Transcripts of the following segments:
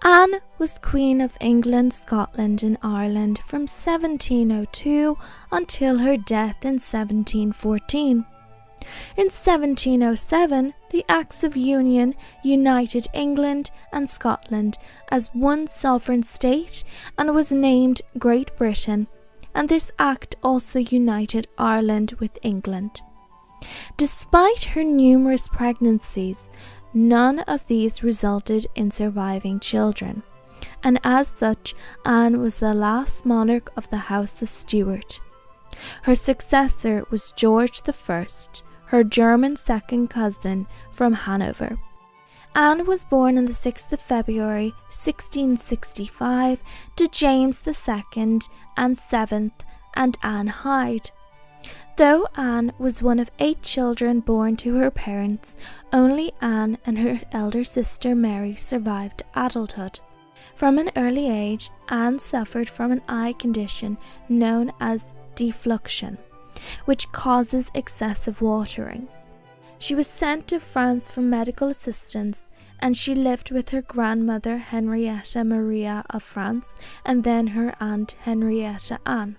Anne was Queen of England, Scotland and Ireland from 1702 until her death in 1714. In 1707, the Acts of Union united England and Scotland as one sovereign state and was named Great Britain, and this act also united Ireland with England. Despite her numerous pregnancies, none of these resulted in surviving children, and as such, Anne was the last monarch of the House of Stuart. Her successor was George I, her German second cousin from Hanover. Anne was born on the 6th of February 1665 to James II and 7th and Anne Hyde. Though Anne was one of 8 children born to her parents, only Anne and her elder sister Mary survived adulthood. From an early age, Anne suffered from an eye condition known as defluxion, which causes excessive watering. She was sent to France for medical assistance, and she lived with her grandmother Henrietta Maria of France and then her aunt Henrietta Anne.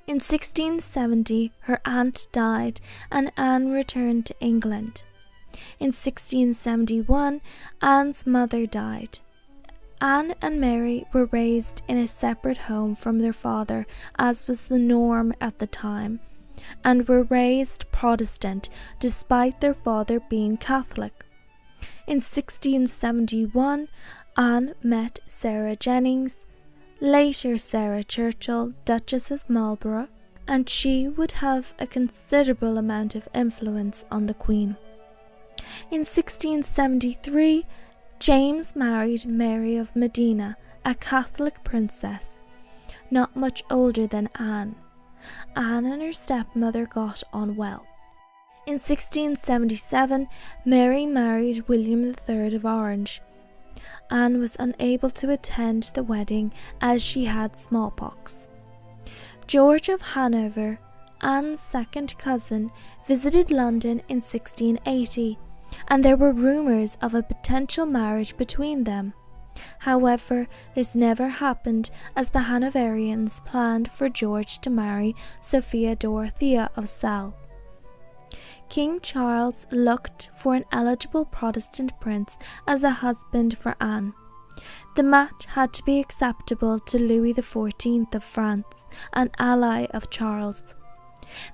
In 1670, her aunt died and Anne returned to England. In 1671, Anne's mother died. Anne and Mary were raised in a separate home from their father, as was the norm at the time, and were raised Protestant despite their father being Catholic. In 1671, Anne met Sarah Jennings, later Sarah Churchill, Duchess of Marlborough, and she would have a considerable amount of influence on the Queen. In 1673, James married Mary of Modena, a Catholic princess, not much older than Anne. Anne and her stepmother got on well. In 1677, Mary married William III of Orange. Anne was unable to attend the wedding as she had smallpox. George of Hanover, Anne's second cousin, visited London in 1680, and there were rumours of a potential marriage between them. However, this never happened, as the Hanoverians planned for George to marry Sophia Dorothea of Celle. King Charles looked for an eligible Protestant prince as a husband for Anne. The match had to be acceptable to Louis XIV of France, an ally of Charles.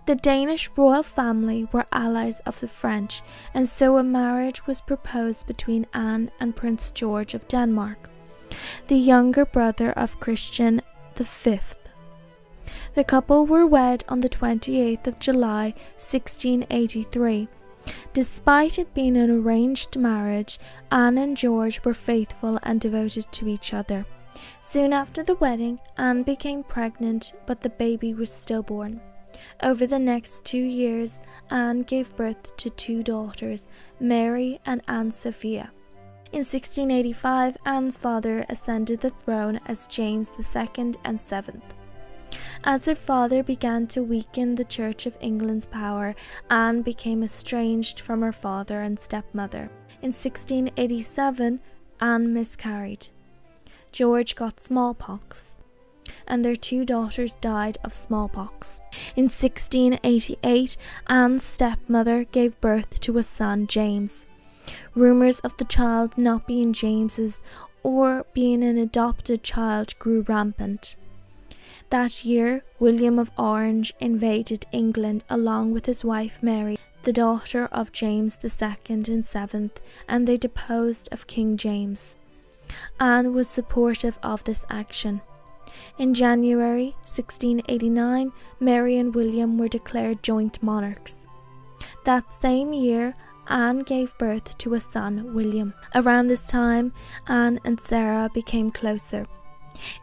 The Danish royal family were allies of the French, and so a marriage was proposed between Anne and Prince George of Denmark, the younger brother of Christian V. The couple were wed on the 28th of July 1683. Despite it being an arranged marriage, Anne and George were faithful and devoted to each other. Soon after the wedding, Anne became pregnant, but the baby was stillborn. Over the next 2 years, Anne gave birth to 2 daughters, Mary and Anne Sophia. In 1685, Anne's father ascended the throne as James II and 7th. As her father began to weaken the Church of England's power, Anne became estranged from her father and stepmother. In 1687, Anne miscarried. George got smallpox, and their 2 daughters died of smallpox. In 1688, Anne's stepmother gave birth to a son, James. Rumours of the child not being James's or being an adopted child grew rampant. That year, William of Orange invaded England along with his wife Mary, the daughter of James II and 7th, and they deposed of King James. Anne was supportive of this action. In January 1689, Mary and William were declared joint monarchs. That same year, Anne gave birth to a son, William. Around this time, Anne and Sarah became closer.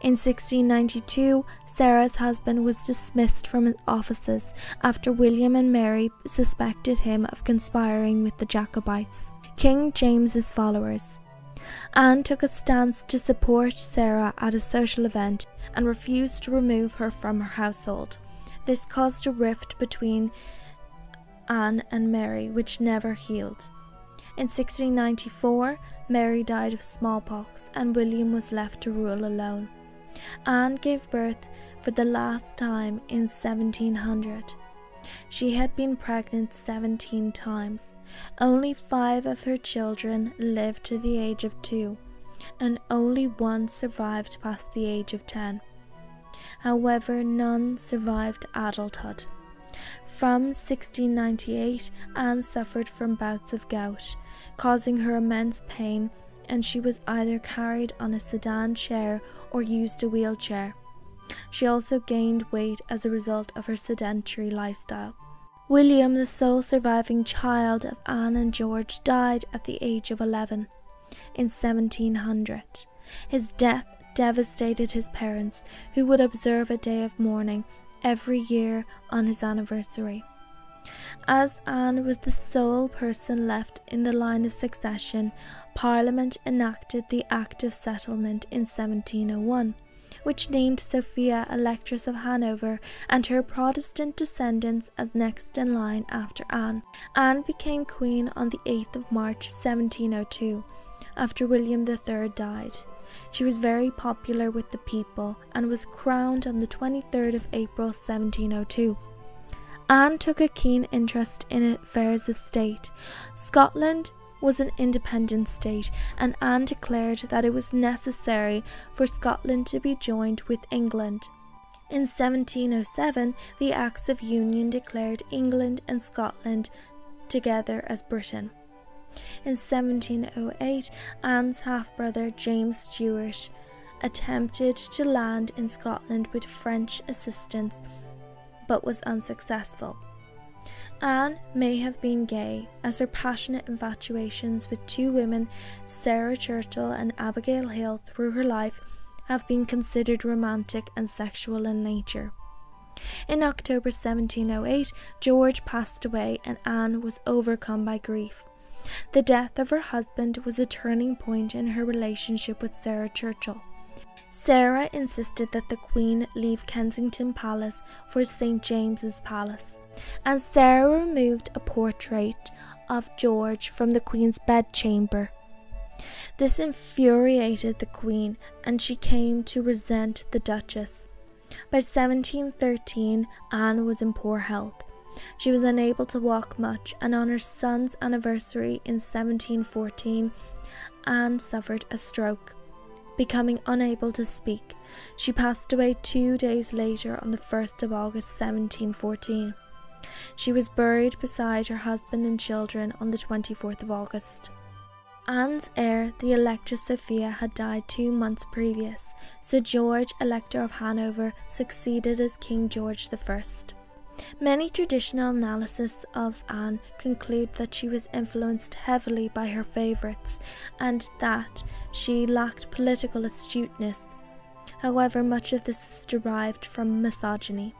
In 1692, Sarah's husband was dismissed from his offices after William and Mary suspected him of conspiring with the Jacobites, King James's followers. Anne took a stance to support Sarah at a social event and refused to remove her from her household. This caused a rift between Anne and Mary, which never healed. In 1694, Mary died of smallpox and William was left to rule alone. Anne gave birth for the last time in 1700. She had been pregnant 17 times. Only 5 of her children lived to the age of 2, and only 1 survived past the age of 10. However, none survived adulthood. From 1698, Anne suffered from bouts of gout, causing her immense pain, and she was either carried on a sedan chair or used a wheelchair. She also gained weight as a result of her sedentary lifestyle. William, the sole surviving child of Anne and George, died at the age of 11 in 1700. His death devastated his parents, who would observe a day of mourning every year on his anniversary. As Anne was the sole person left in the line of succession, Parliament enacted the Act of Settlement in 1701, which named Sophia Electress of Hanover and her Protestant descendants as next in line after Anne. Anne became queen on the 8th of March 1702, after William III died. She was very popular with the people and was crowned on the 23rd of April 1702. Anne took a keen interest in affairs of state. Scotland was an independent state, and Anne declared that it was necessary for Scotland to be joined with England. In 1707, the Acts of Union declared England and Scotland together as Britain. In 1708, Anne's half-brother James Stuart attempted to land in Scotland with French assistance, but was unsuccessful. Anne may have been gay, as her passionate infatuations with 2 women, Sarah Churchill and Abigail Hill, through her life have been considered romantic and sexual in nature. In October 1708, George passed away and Anne was overcome by grief. The death of her husband was a turning point in her relationship with Sarah Churchill. Sarah insisted that the Queen leave Kensington Palace for St. James's Palace, and Sarah removed a portrait of George from the Queen's bedchamber. This infuriated the Queen, and she came to resent the Duchess. By 1713, Anne was in poor health. She was unable to walk much, and on her son's anniversary in 1714, Anne suffered a stroke. Becoming unable to speak, she passed away 2 days later on the 1st of August 1714. She was buried beside her husband and children on the 24th of August. Anne's heir, the Electress Sophia, had died 2 months previous, so George, Elector of Hanover, succeeded as King George I. Many traditional analyses of Anne conclude that she was influenced heavily by her favourites and that she lacked political astuteness. However, much of this is derived from misogyny.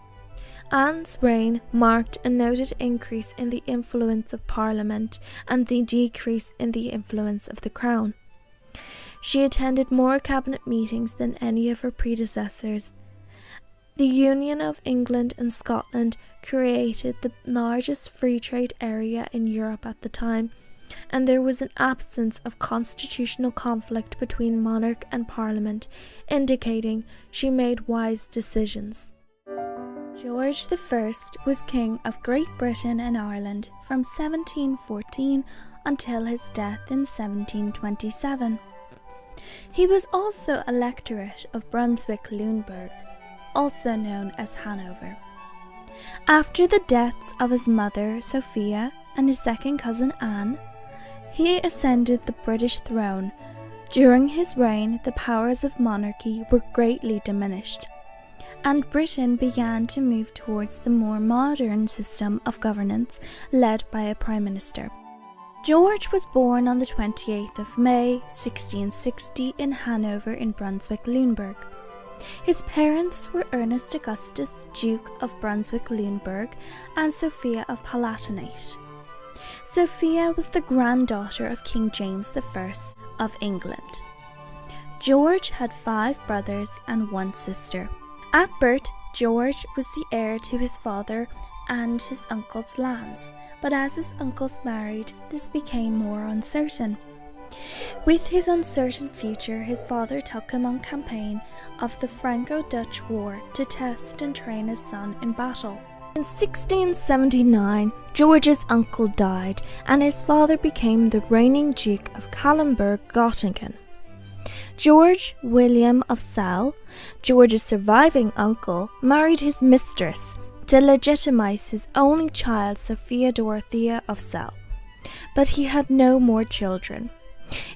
Anne's reign marked a noted increase in the influence of Parliament and the decrease in the influence of the Crown. She attended more cabinet meetings than any of her predecessors. The Union of England and Scotland created the largest free trade area in Europe at the time, and there was an absence of constitutional conflict between monarch and Parliament, indicating she made wise decisions. George I was King of Great Britain and Ireland from 1714 until his death in 1727. He was also Electorate of Brunswick-Luneburg, also known as Hanover. After the deaths of his mother, Sophia, and his second cousin Anne, he ascended the British throne. During his reign, the powers of monarchy were greatly diminished, and Britain began to move towards the more modern system of governance led by a prime minister. George was born on the 28th of May, 1660 in Hanover in Brunswick-Luneburg. His parents were Ernest Augustus, Duke of Brunswick-Luneburg, and Sophia of Palatinate. Sophia was the granddaughter of King James I of England. George had 5 brothers and 1 sister. At birth, George was the heir to his father and his uncle's lands, but as his uncles married, this became more uncertain. With his uncertain future, his father took him on campaign of the Franco-Dutch War to test and train his son in battle. In 1679, George's uncle died and his father became the reigning Duke of Kallenberg-Gottingen. George William of Celle, George's surviving uncle, married his mistress to legitimize his only child, Sophia Dorothea of Celle, but he had no more children.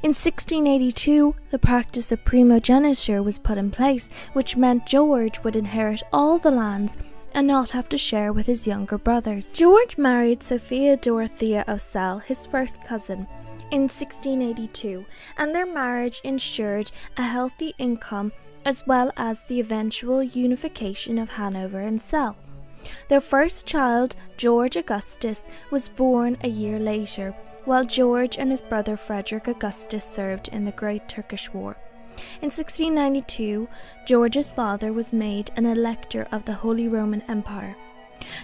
In 1682, the practice of primogeniture was put in place, which meant George would inherit all the lands and not have to share with his younger brothers. George married Sophia Dorothea of Celle, his first cousin, in 1682, and their marriage ensured a healthy income as well as the eventual unification of Hanover and Celle. Their first child, George Augustus, was born a year later, while George and his brother Frederick Augustus served in the Great Turkish War. In 1692, George's father was made an elector of the Holy Roman Empire.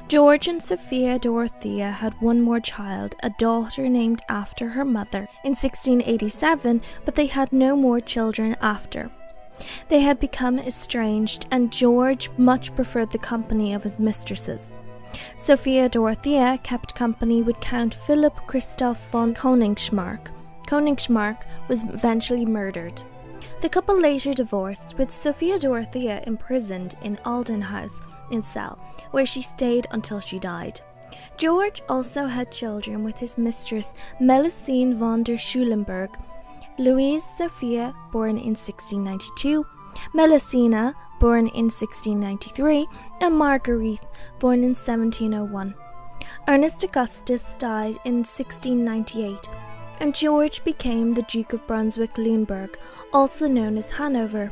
George and Sophia Dorothea had one more child, a daughter named after her mother, in 1687, but they had no more children after. They had become estranged, and George much preferred the company of his mistresses. Sophia Dorothea kept company with Count Philipp Christoph von Königsmarck. Königsmarck was eventually murdered. The couple later divorced, with Sophia Dorothea imprisoned in Alden House in Celle, where she stayed until she died. George also had children with his mistress Melusine von der Schulenburg, Louise Sophia, born in 1692, Melusina, born in 1693, and Marguerite, born in 1701. Ernest Augustus died in 1698, and George became the Duke of Brunswick-Luneburg, also known as Hanover,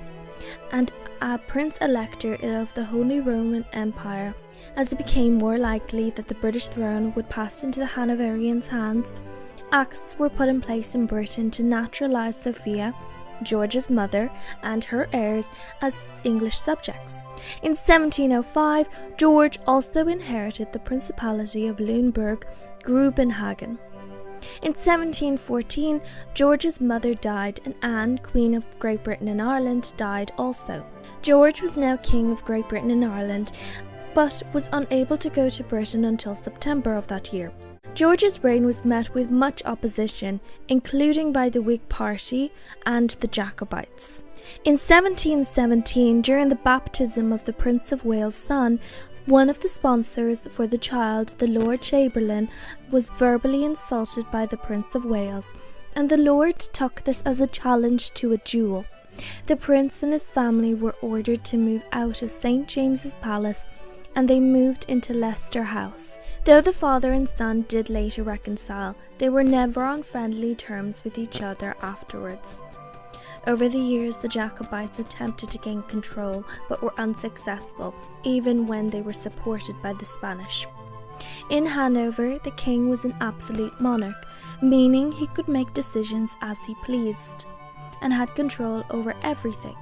and a Prince-Elector of the Holy Roman Empire. As it became more likely that the British throne would pass into the Hanoverians' hands, acts were put in place in Britain to naturalise Sophia, George's mother, and her heirs as English subjects. In 1705, George also inherited the Principality of Luneburg-Grubenhagen. In 1714, George's mother died and Anne, Queen of Great Britain and Ireland, died also. George was now King of Great Britain and Ireland, but was unable to go to Britain until September of that year. George's reign was met with much opposition, including by the Whig Party and the Jacobites. In 1717, during the baptism of the Prince of Wales' son, one of the sponsors for the child, the Lord Chamberlain, was verbally insulted by the Prince of Wales, and the Lord took this as a challenge to a duel. The Prince and his family were ordered to move out of St. James's Palace, and they moved into Leicester House. Though the father and son did later reconcile, they were never on friendly terms with each other afterwards. Over the years, the Jacobites attempted to gain control, but were unsuccessful, even when they were supported by the Spanish. In Hanover, the king was an absolute monarch, meaning he could make decisions as he pleased, and had control over everything.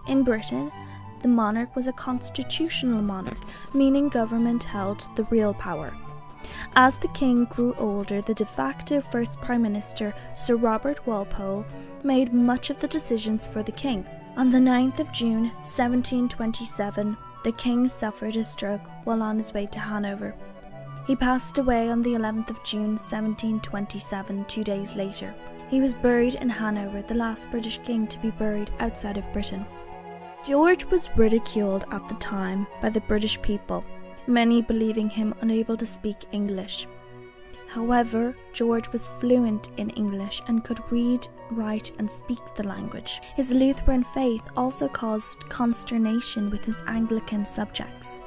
In Britain, the monarch was a constitutional monarch, meaning government held the real power. As the king grew older, the de facto first prime minister, Sir Robert Walpole, made much of the decisions for the king. On the 9th of June, 1727, the king suffered a stroke while on his way to Hanover. He passed away on the 11th of June, 1727, 2 days later. He was buried in Hanover, the last British king to be buried outside of Britain. George was ridiculed at the time by the British people, many believing him unable to speak English. However, George was fluent in English and could read, write and speak the language. His Lutheran faith also caused consternation with his Anglican subjects.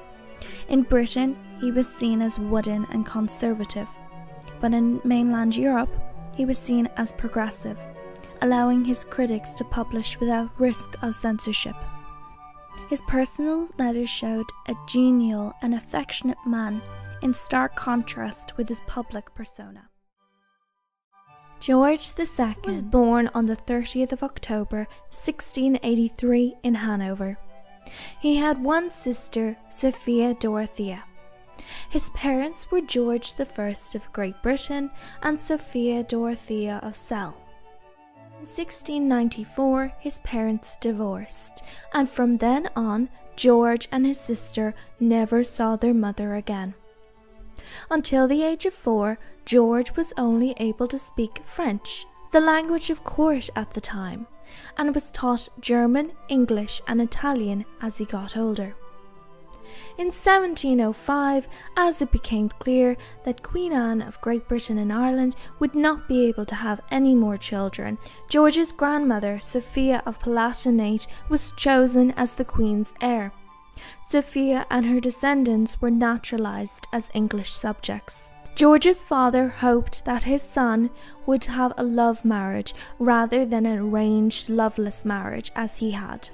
In Britain, he was seen as wooden and conservative, but in mainland Europe, he was seen as progressive, allowing his critics to publish without risk of censorship. His personal letters showed a genial and affectionate man, in stark contrast with his public persona. George II was born on the 30th of October, 1683 in Hanover. He had one sister, Sophia Dorothea. His parents were George I of Great Britain and Sophia Dorothea of Celle. In 1694, his parents divorced, and from then on, George and his sister never saw their mother again. Until the age of 4, George was only able to speak French, the language of court at the time, and was taught German, English, and Italian as he got older. In 1705, as it became clear that Queen Anne of Great Britain and Ireland would not be able to have any more children, George's grandmother, Sophia of Palatinate, was chosen as the Queen's heir. Sophia and her descendants were naturalised as English subjects. George's father hoped that his son would have a love marriage rather than an arranged loveless marriage as he had.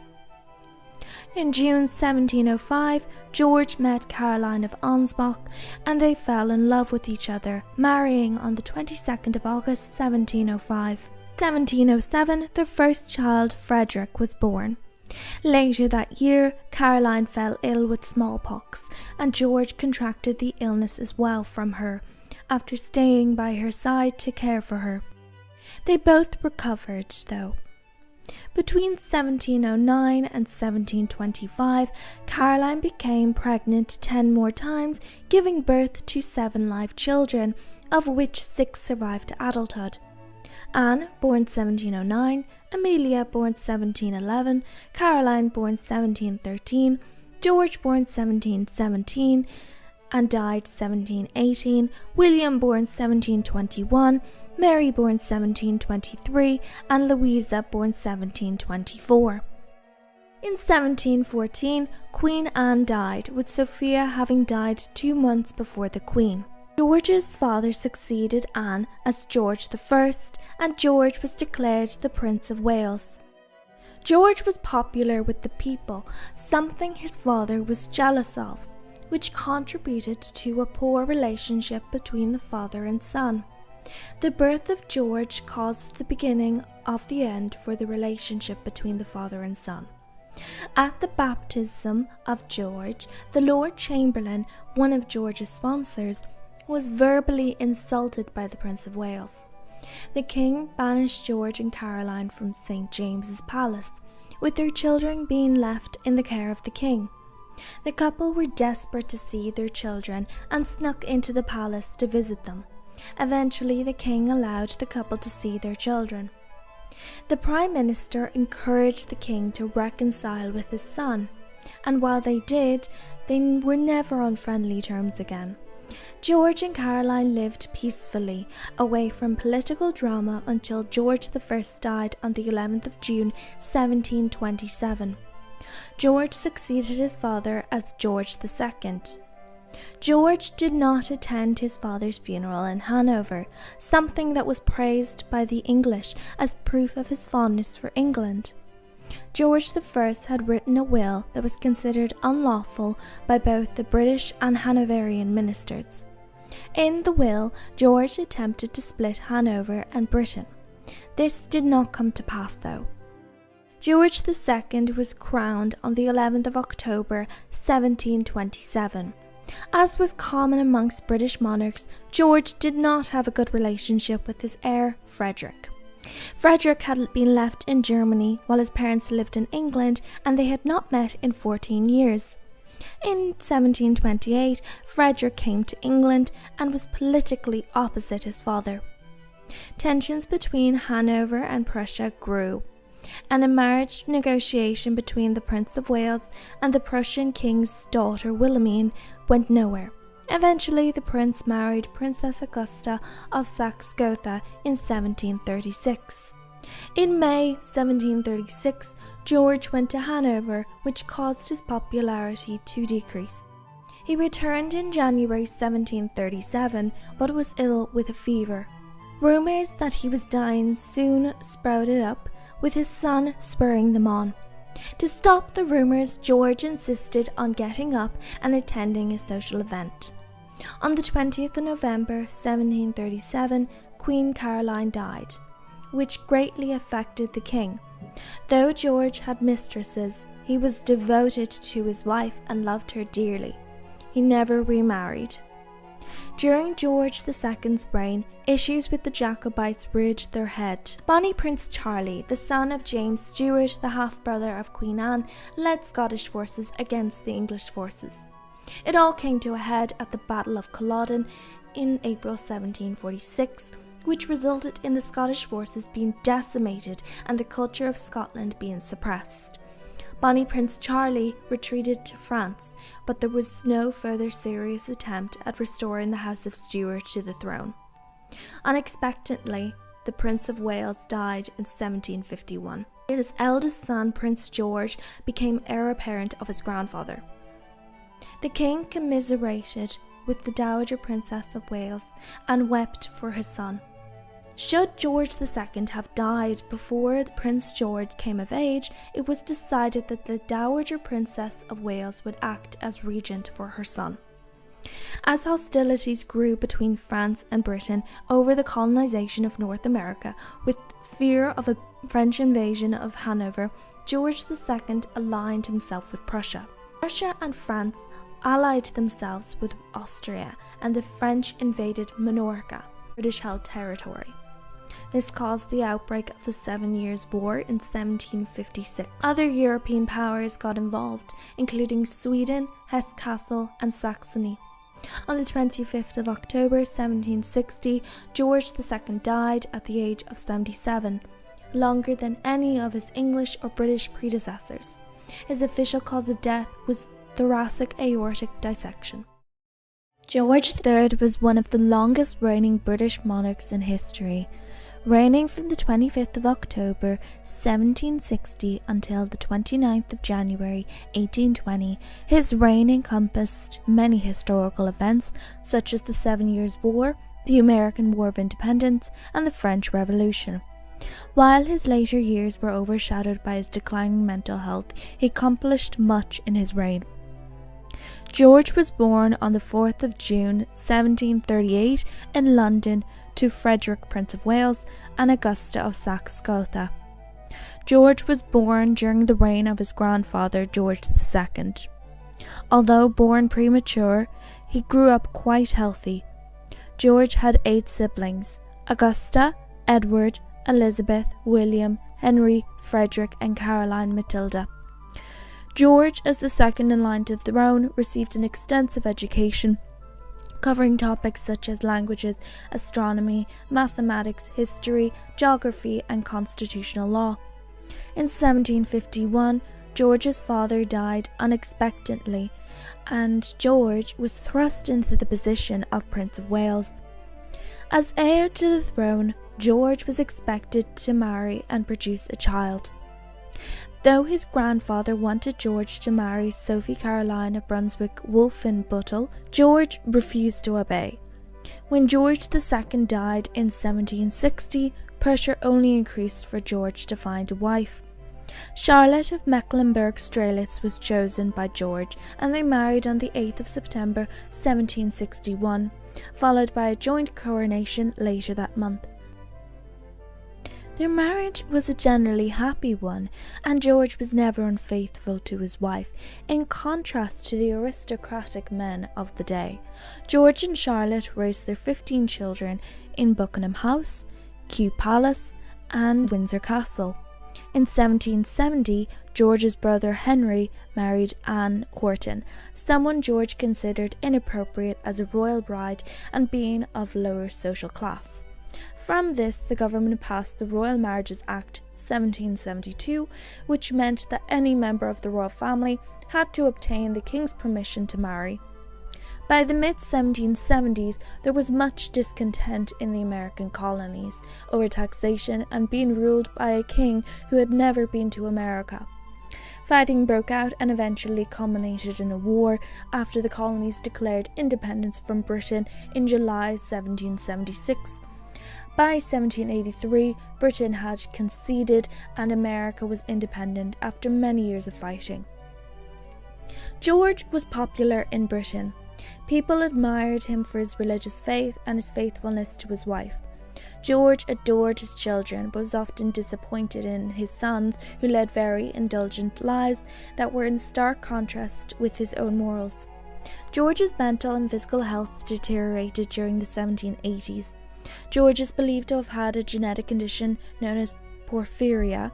In June 1705, George met Caroline of Ansbach and they fell in love with each other, marrying on the 22nd of August 1705. 1707, their first child, Frederick, was born. Later that year, Caroline fell ill with smallpox and George contracted the illness as well from her, after staying by her side to care for her. They both recovered, though. Between 1709 and 1725, Caroline became pregnant 10 more times, giving birth to 7 live children, of which 6 survived to adulthood. Anne, born 1709, Amelia, born 1711, Caroline, born 1713, George, born 1717, and died 1718, William, born 1721, Mary, born 1723, and Louisa, born 1724. In 1714, Queen Anne died, with Sophia having died 2 months before the Queen. George's father succeeded Anne as George I, and George was declared the Prince of Wales. George was popular with the people, something his father was jealous of, which contributed to a poor relationship between the father and son. The birth of George caused the beginning of the end for the relationship between the father and son. At the baptism of George, the Lord Chamberlain, one of George's sponsors, was verbally insulted by the Prince of Wales. The king banished George and Caroline from St. James's Palace, with their children being left in the care of the king. The couple were desperate to see their children and snuck into the palace to visit them. Eventually, the king allowed the couple to see their children. The Prime Minister encouraged the king to reconcile with his son, and while they did, they were never on friendly terms again. George and Caroline lived peacefully, away from political drama until George I died on the 11th of June 1727. George succeeded his father as George II. George did not attend his father's funeral in Hanover, something that was praised by the English as proof of his fondness for England. George I had written a will that was considered unlawful by both the British and Hanoverian ministers. In the will, George attempted to split Hanover and Britain. This did not come to pass, though. George II was crowned on the 11th of October 1727. As was common amongst British monarchs, George did not have a good relationship with his heir, Frederick. Frederick had been left in Germany while his parents lived in England, and they had not met in 14 years. In 1728, Frederick came to England and was politically opposite his father. Tensions between Hanover and Prussia grew, and a marriage negotiation between the Prince of Wales and the Prussian king's daughter Wilhelmine went nowhere. Eventually, the prince married Princess Augusta of Saxe-Gotha in 1736. In May 1736, George went to Hanover, which caused his popularity to decrease. He returned in January 1737, but was ill with a fever. Rumours that he was dying soon sprouted up, with his son spurring them on. To stop the rumours, George insisted on getting up and attending a social event. On the 20th of November 1737, Queen Caroline died, which greatly affected the king. Though George had mistresses, he was devoted to his wife and loved her dearly. He never remarried. During George II's reign, issues with the Jacobites reared their head. Bonnie Prince Charlie, the son of James Stuart, the half-brother of Queen Anne, led Scottish forces against the English forces. It all came to a head at the Battle of Culloden in April 1746, which resulted in the Scottish forces being decimated and the culture of Scotland being suppressed. Bonnie Prince Charlie retreated to France, but there was no further serious attempt at restoring the House of Stuart to the throne. Unexpectedly, the Prince of Wales died in 1751. His eldest son, Prince George, became heir apparent of his grandfather. The king commiserated with the Dowager Princess of Wales and wept for his son. Should George II have died before Prince George came of age, it was decided that the Dowager Princess of Wales would act as regent for her son. As hostilities grew between France and Britain over the colonization of North America, with fear of a French invasion of Hanover, George II aligned himself with Prussia. Prussia and France allied themselves with Austria, and the French invaded Minorca, British-held territory. This caused the outbreak of the 7 Years' War in 1756. Other European powers got involved, including Sweden, Hesse-Kassel, and Saxony. On the 25th of October 1760, George II died at the age of 77, longer than any of his English or British predecessors. His official cause of death was thoracic aortic dissection. George III was one of the longest reigning British monarchs in history. Reigning from the 25th of October 1760 until the 29th of January 1820, his reign encompassed many historical events such as the 7 Years' War, the American War of Independence, and the French Revolution. While his later years were overshadowed by his declining mental health, he accomplished much in his reign. George was born on the 4th of June 1738 in London to Frederick, Prince of Wales, and Augusta of Saxe-Gotha. George was born during the reign of his grandfather, George II. Although born premature, he grew up quite healthy. George had 8 siblings: Augusta, Edward, Elizabeth, William, Henry, Frederick, and Caroline Matilda. George, as the second in line to the throne, received an extensive education, covering topics such as languages, astronomy, mathematics, history, geography, and constitutional law. In 1751, George's father died unexpectedly, and George was thrust into the position of Prince of Wales. As heir to the throne, George was expected to marry and produce a child. Though his grandfather wanted George to marry Sophie Caroline of Brunswick-Wolfenbüttel, George refused to obey. When George II died in 1760, pressure only increased for George to find a wife. Charlotte of Mecklenburg-Strelitz was chosen by George, and they married on the 8th of September 1761, followed by a joint coronation later that month. Their marriage was a generally happy one, and George was never unfaithful to his wife, in contrast to the aristocratic men of the day. George and Charlotte raised their 15 children in Buckingham House, Kew Palace, and Windsor Castle. In 1770, George's brother Henry married Anne Horton, someone George considered inappropriate as a royal bride and being of lower social class. From this, the government passed the Royal Marriages Act 1772, which meant that any member of the royal family had to obtain the king's permission to marry. By the mid-1770s, there was much discontent in the American colonies over taxation and being ruled by a king who had never been to America. Fighting broke out and eventually culminated in a war after the colonies declared independence from Britain in July 1776. By 1783, Britain had conceded and America was independent after many years of fighting. George was popular in Britain. People admired him for his religious faith and his faithfulness to his wife. George adored his children, but was often disappointed in his sons, who led very indulgent lives that were in stark contrast with his own morals. George's mental and physical health deteriorated during the 1780s. George is believed to have had a genetic condition known as porphyria,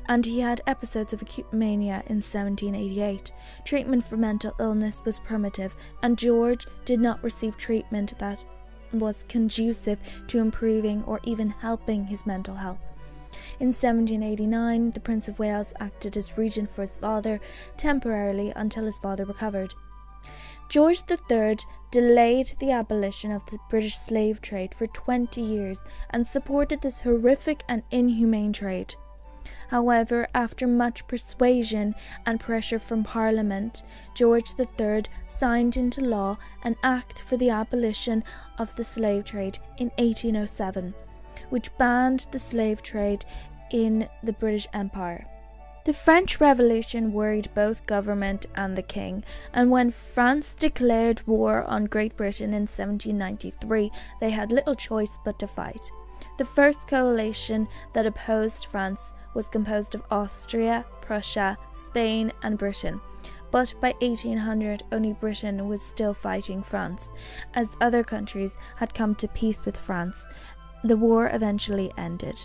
and he had episodes of acute mania in 1788. Treatment for mental illness was primitive, and George did not receive treatment that was conducive to improving or even helping his mental health. In 1789, the Prince of Wales acted as regent for his father temporarily until his father recovered. George III delayed the abolition of the British slave trade for 20 years and supported this horrific and inhumane trade. However, after much persuasion and pressure from Parliament, George III signed into law an act for the abolition of the slave trade in 1807, which banned the slave trade in the British Empire. The French Revolution worried both government and the king, and when France declared war on Great Britain in 1793, they had little choice but to fight. The first coalition that opposed France was composed of Austria, Prussia, Spain, and Britain. But by 1800, only Britain was still fighting France. As other countries had come to peace with France, the war eventually ended.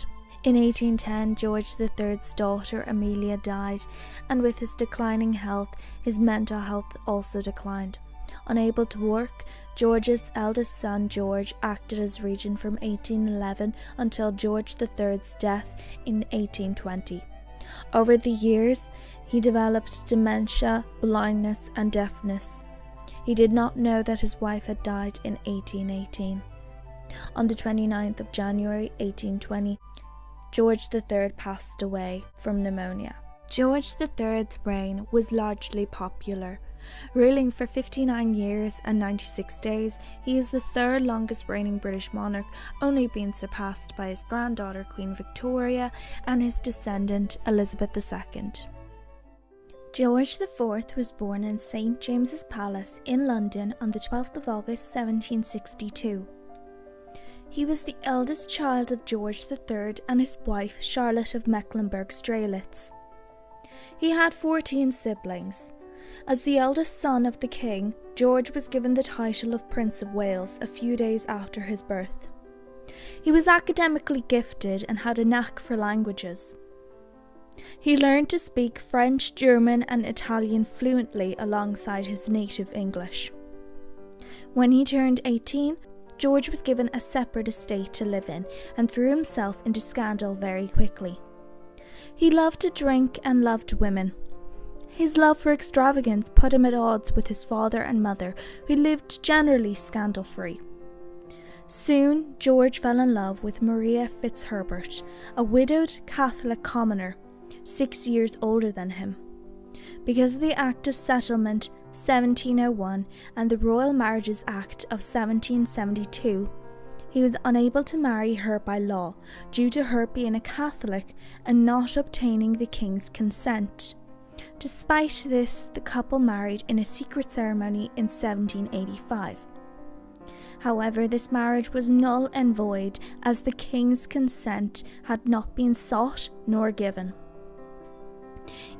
In 1810, George III's daughter Amelia died, and with his declining health, his mental health also declined. Unable to work, George's eldest son George acted as regent from 1811 until George III's death in 1820. Over the years, he developed dementia, blindness, and deafness. He did not know that his wife had died in 1818. On the 29th of January 1820, George III passed away from pneumonia. George III's reign was largely popular. Ruling for 59 years and 96 days, he is the third longest reigning British monarch, only being surpassed by his granddaughter Queen Victoria and his descendant Elizabeth II. George IV was born in St James's Palace in London on the 12th of August 1762. He was the eldest child of George III and his wife Charlotte of Mecklenburg-Strelitz. He had 14 siblings. As the eldest son of the king, George was given the title of Prince of Wales a few days after his birth. He was academically gifted and had a knack for languages. He learned to speak French, German, and Italian fluently alongside his native English. When he turned 18, George was given a separate estate to live in and threw himself into scandal very quickly. He loved to drink and loved women. His love for extravagance put him at odds with his father and mother, who lived generally scandal-free. Soon, George fell in love with Maria Fitzherbert, a widowed Catholic commoner, 6 years older than him. Because of the Act of Settlement 1701 and the Royal Marriages Act of 1772, he was unable to marry her by law due to her being a Catholic and not obtaining the king's consent. Despite this, the couple married in a secret ceremony in 1785. However, this marriage was null and void as the king's consent had not been sought nor given.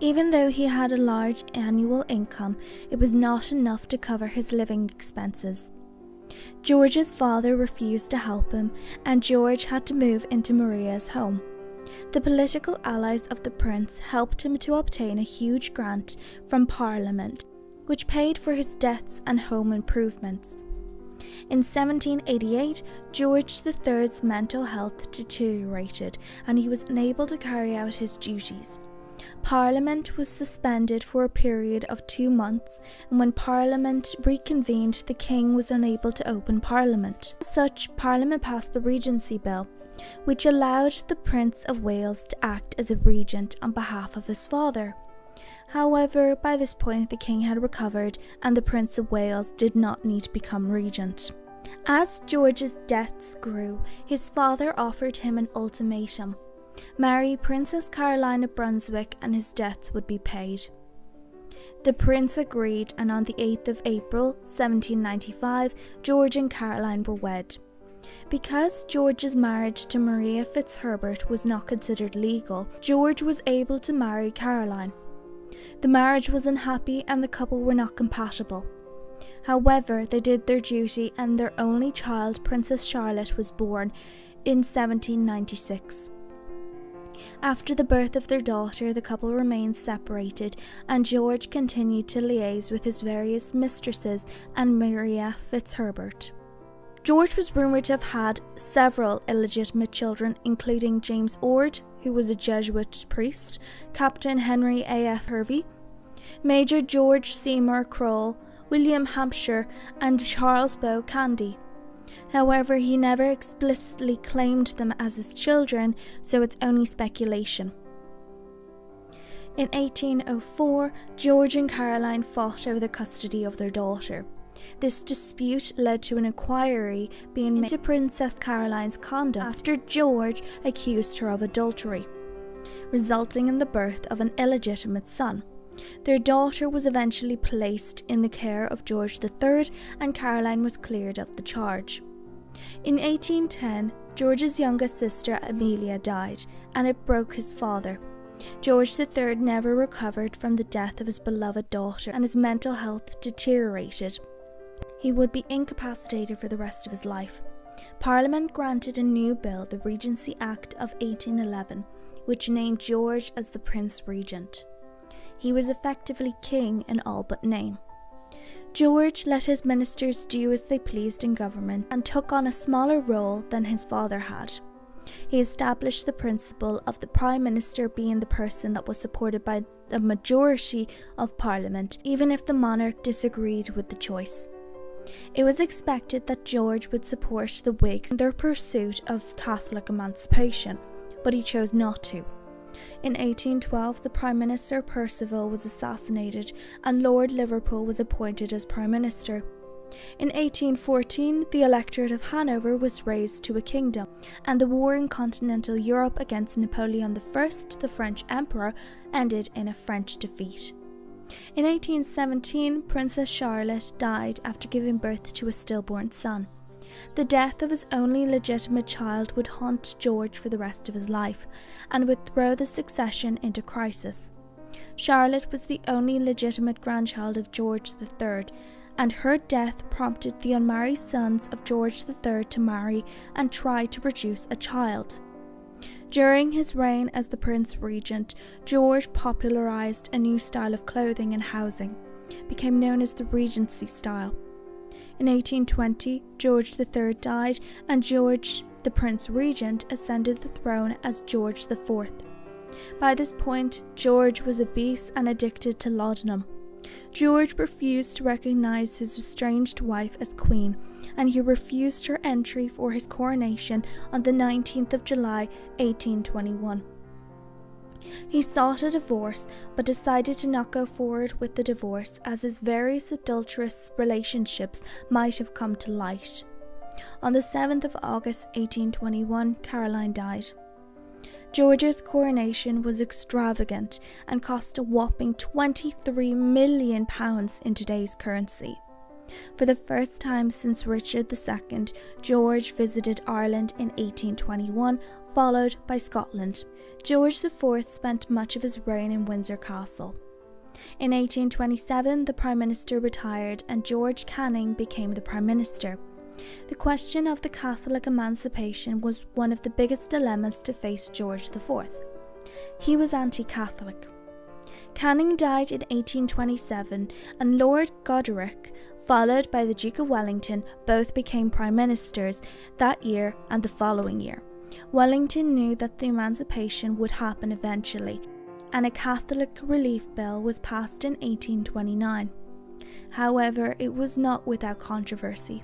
Even though he had a large annual income, it was not enough to cover his living expenses. George's father refused to help him, and George had to move into Maria's home. The political allies of the prince helped him to obtain a huge grant from Parliament, which paid for his debts and home improvements. In 1788, George III's mental health deteriorated, and he was unable to carry out his duties. Parliament was suspended for a period of 2 months, and when Parliament reconvened, the king was unable to open Parliament. As such, Parliament passed the Regency Bill, which allowed the Prince of Wales to act as a regent on behalf of his father. However, by this point the king had recovered, and the Prince of Wales did not need to become regent. As George's debts grew, his father offered him an ultimatum: marry Princess Caroline of Brunswick and his debts would be paid. The prince agreed, and on the 8th of April 1795, George and Caroline were wed. Because George's marriage to Maria Fitzherbert was not considered legal, George was able to marry Caroline. The marriage was unhappy and the couple were not compatible. However, they did their duty and their only child, Princess Charlotte, was born in 1796. After the birth of their daughter, the couple remained separated, and George continued to liaise with his various mistresses and Maria Fitzherbert. George was rumoured to have had several illegitimate children, including James Ord, who was a Jesuit priest, Captain Henry A.F. Hervey, Major George Seymour Crowell, William Hampshire, and Charles Bow Candy. However, he never explicitly claimed them as his children, so it's only speculation. In 1804, George and Caroline fought over the custody of their daughter. This dispute led to an inquiry being made into Princess Caroline's conduct after George accused her of adultery, resulting in the birth of an illegitimate son. Their daughter was eventually placed in the care of George III, and Caroline was cleared of the charge. In 1810, George's youngest sister Amelia died, and it broke his father. George III never recovered from the death of his beloved daughter, and his mental health deteriorated. He would be incapacitated for the rest of his life. Parliament granted a new bill, the Regency Act of 1811, which named George as the Prince Regent. He was effectively king in all but name. George let his ministers do as they pleased in government and took on a smaller role than his father had. He established the principle of the Prime Minister being the person that was supported by the majority of Parliament, even if the monarch disagreed with the choice. It was expected that George would support the Whigs in their pursuit of Catholic emancipation, but he chose not to. In 1812, the Prime Minister Perceval was assassinated and Lord Liverpool was appointed as Prime Minister. In 1814, the electorate of Hanover was raised to a kingdom, and the war in continental Europe against Napoleon I, the French Emperor, ended in a French defeat. In 1817, Princess Charlotte died after giving birth to a stillborn son. The death of his only legitimate child would haunt George for the rest of his life, and would throw the succession into crisis. Charlotte was the only legitimate grandchild of George III, and her death prompted the unmarried sons of George III to marry and try to produce a child. During his reign as the Prince Regent, George popularised a new style of clothing and housing, became known as the Regency style. In 1820, George III died, and George, the Prince Regent, ascended the throne as George IV. By this point, George was obese and addicted to laudanum. George refused to recognise his estranged wife as queen, and he refused her entry for his coronation on the 19th of July, 1821. He sought a divorce, but decided to not go forward with the divorce as his various adulterous relationships might have come to light. On the 7th of August 1821, Caroline died. George's coronation was extravagant and cost a whopping £23 million in today's currency. For the first time since Richard II, George visited Ireland in 1821, followed by Scotland. George IV spent much of his reign in Windsor Castle. In 1827, the Prime Minister retired and George Canning became the Prime Minister. The question of the Catholic emancipation was one of the biggest dilemmas to face George IV. He was anti-Catholic. Canning died in 1827, and Lord Goderic, followed by the Duke of Wellington, both became Prime Ministers that year and the following year. Wellington knew that the emancipation would happen eventually, and a Catholic relief bill was passed in 1829. However, it was not without controversy.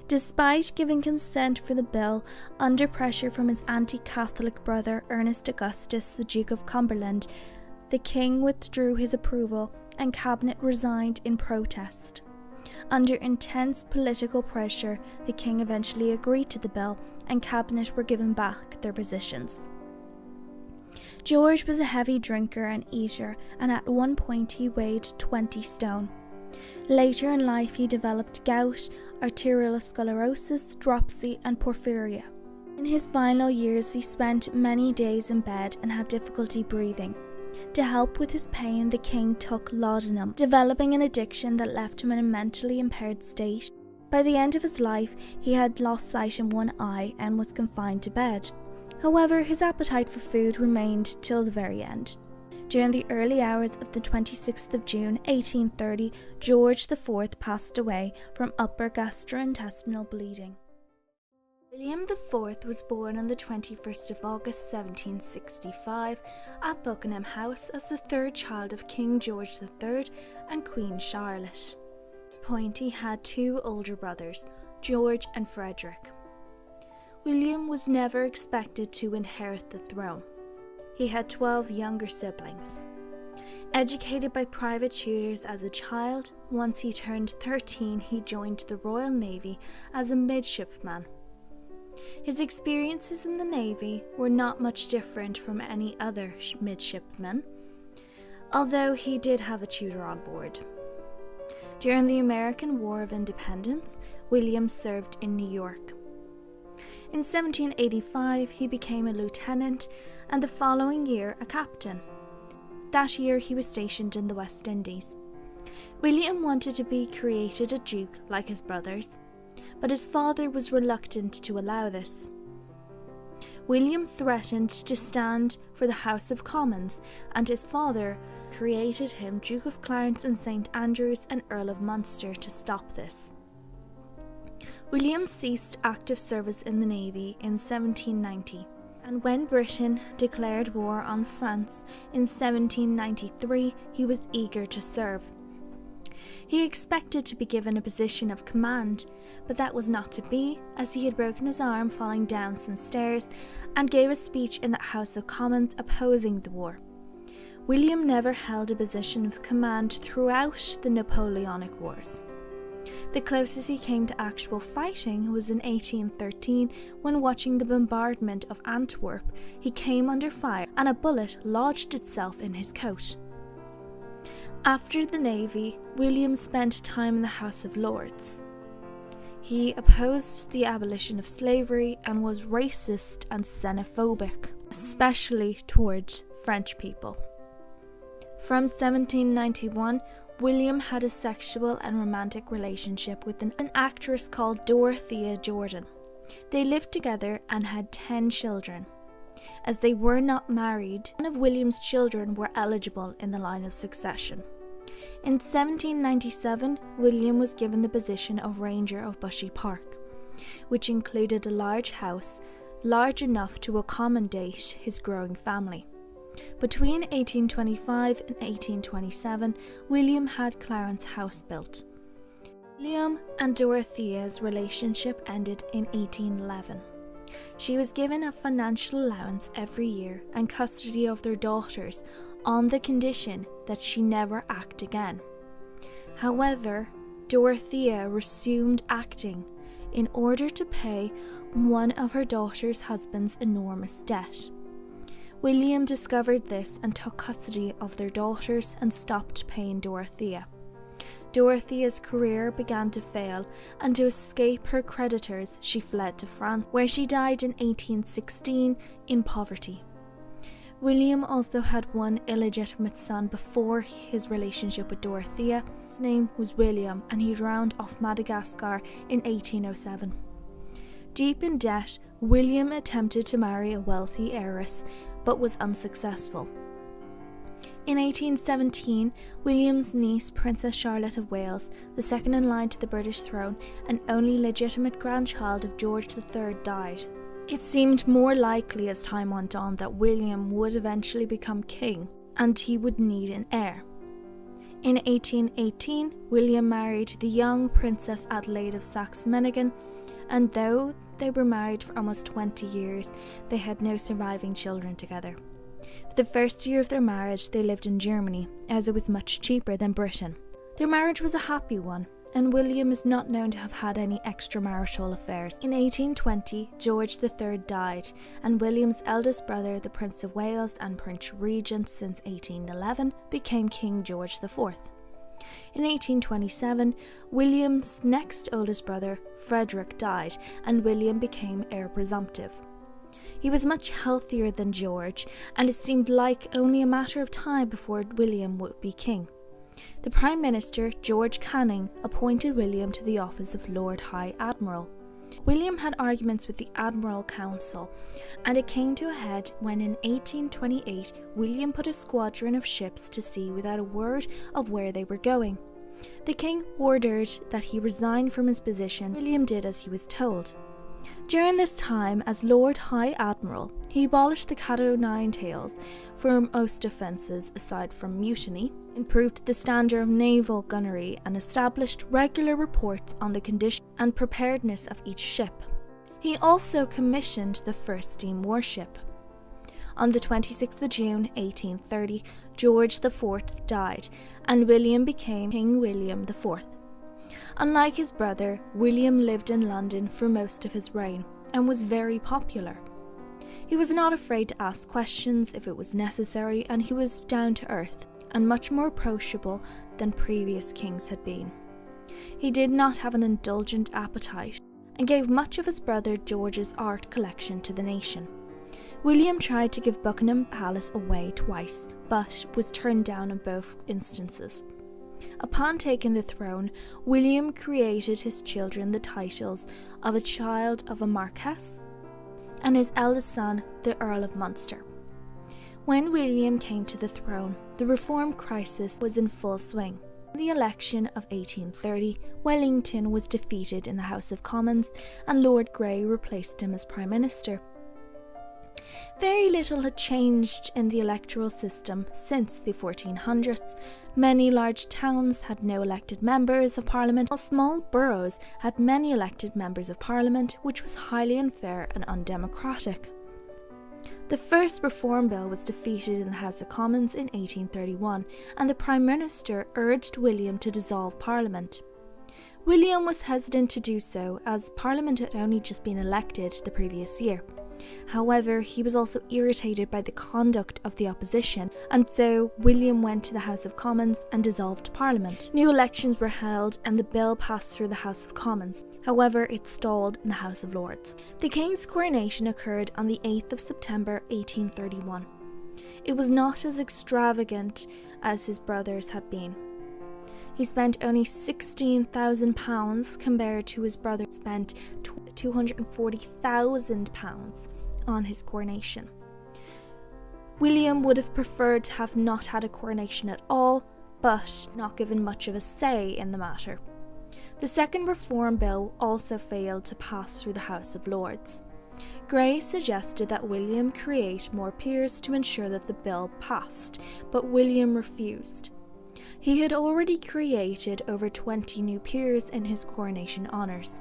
Despite giving consent for the bill, under pressure from his anti-Catholic brother Ernest Augustus, the Duke of Cumberland, the king withdrew his approval and cabinet resigned in protest. Under intense political pressure, the king eventually agreed to the bill and cabinet were given back their positions. George was a heavy drinker and eater, and at one point he weighed 20 stone. Later in life he developed gout, arteriosclerosis, dropsy and porphyria. In his final years he spent many days in bed and had difficulty breathing. To help with his pain, the king took laudanum, developing an addiction that left him in a mentally impaired state. By the end of his life, he had lost sight in one eye and was confined to bed. However, his appetite for food remained till the very end. During the early hours of the 26th of June 1830, George IV passed away from upper gastrointestinal bleeding. William IV was born on the 21st of August 1765 at Buckingham House as the third child of King George III and Queen Charlotte. At this point he had two older brothers, George and Frederick. William was never expected to inherit the throne. He had 12 younger siblings. Educated by private tutors as a child, once he turned 13 he joined the Royal Navy as a midshipman. His experiences in the Navy were not much different from any other midshipman, although he did have a tutor on board. During the American War of Independence, William served in New York. In 1785 he became a lieutenant and the following year a captain. That year he was stationed in the West Indies. William wanted to be created a duke like his brothers, but his father was reluctant to allow this. William threatened to stand for the House of Commons, and his father created him Duke of Clarence and St Andrews and Earl of Munster to stop this. William ceased active service in the Navy in 1790, and when Britain declared war on France in 1793, he was eager to serve. He expected to be given a position of command, but that was not to be, as he had broken his arm falling down some stairs and gave a speech in the House of Commons opposing the war. William never held a position of command throughout the Napoleonic Wars. The closest he came to actual fighting was in 1813 when, watching the bombardment of Antwerp, he came under fire and a bullet lodged itself in his coat. After the Navy, William spent time in the House of Lords. He opposed the abolition of slavery and was racist and xenophobic, especially towards French people. From 1791, William had a sexual and romantic relationship with an actress called Dorothea Jordan. They lived together and had 10 children. As they were not married, none of William's children were eligible in the line of succession. In 1797, William was given the position of Ranger of Bushy Park, which included a large house, large enough to accommodate his growing family. Between 1825 and 1827, William had Clarence House built. William and Dorothea's relationship ended in 1811. She was given a financial allowance every year and custody of their daughters on the condition that she never act again. However, Dorothea resumed acting in order to pay one of her daughter's husband's enormous debt. William discovered this and took custody of their daughters and stopped paying Dorothea. Dorothea's career began to fail, and to escape her creditors, she fled to France, where she died in 1816 in poverty. William also had one illegitimate son before his relationship with Dorothea. His name was William, and he drowned off Madagascar in 1807. Deep in debt, William attempted to marry a wealthy heiress, but was unsuccessful. In 1817, William's niece, Princess Charlotte of Wales, the second in line to the British throne and only legitimate grandchild of George III, died. It seemed more likely as time went on that William would eventually become king and he would need an heir. In 1818, William married the young Princess Adelaide of Saxe-Meiningen, and though they were married for almost 20 years, they had no surviving children together. For the first year of their marriage, they lived in Germany, as it was much cheaper than Britain. Their marriage was a happy one, and William is not known to have had any extramarital affairs. In 1820, George III died, and William's eldest brother, the Prince of Wales and Prince Regent since 1811, became King George IV. In 1827, William's next oldest brother, Frederick, died, and William became heir presumptive. He was much healthier than George, and it seemed like only a matter of time before William would be king. The Prime Minister, George Canning, appointed William to the office of Lord High Admiral. William had arguments with the Admiral Council, and it came to a head when in 1828 William put a squadron of ships to sea without a word of where they were going. The king ordered that he resign from his position. William did as he was told. During this time, as Lord High Admiral, he abolished the Cat o' Nine Tails for most offences aside from mutiny, improved the standard of naval gunnery, and established regular reports on the condition and preparedness of each ship. He also commissioned the first steam warship. On the 26th of June 1830, George IV died, and William became King William IV. Unlike his brother, William lived in London for most of his reign and was very popular. He was not afraid to ask questions if it was necessary, and he was down to earth and much more approachable than previous kings had been. He did not have an indulgent appetite and gave much of his brother George's art collection to the nation. William tried to give Buckingham Palace away twice, but was turned down in both instances. Upon taking the throne, William created his children the titles of a child of a Marquess and his eldest son the Earl of Munster. When William came to the throne, the reform crisis was in full swing. In the election of 1830, Wellington was defeated in the House of Commons and Lord Grey replaced him as Prime Minister. Very little had changed in the electoral system since the 1400s. Many large towns had no elected members of Parliament, while small boroughs had many elected members of Parliament, which was highly unfair and undemocratic. The first Reform Bill was defeated in the House of Commons in 1831, and the Prime Minister urged William to dissolve Parliament. William was hesitant to do so, as Parliament had only just been elected the previous year. However, he was also irritated by the conduct of the opposition, and so William went to the House of Commons and dissolved Parliament. New elections were held and the bill passed through the House of Commons. However, it stalled in the House of Lords. The King's coronation occurred on the 8th of September 1831. It was not as extravagant as his brother's had been. He spent only £16,000 compared to his brother spent £240,000 on his coronation. William would have preferred to have not had a coronation at all, but not given much of a say in the matter. The second Reform Bill also failed to pass through the House of Lords. Grey suggested that William create more peers to ensure that the bill passed, but William refused. He had already created over 20 new peers in his coronation honours.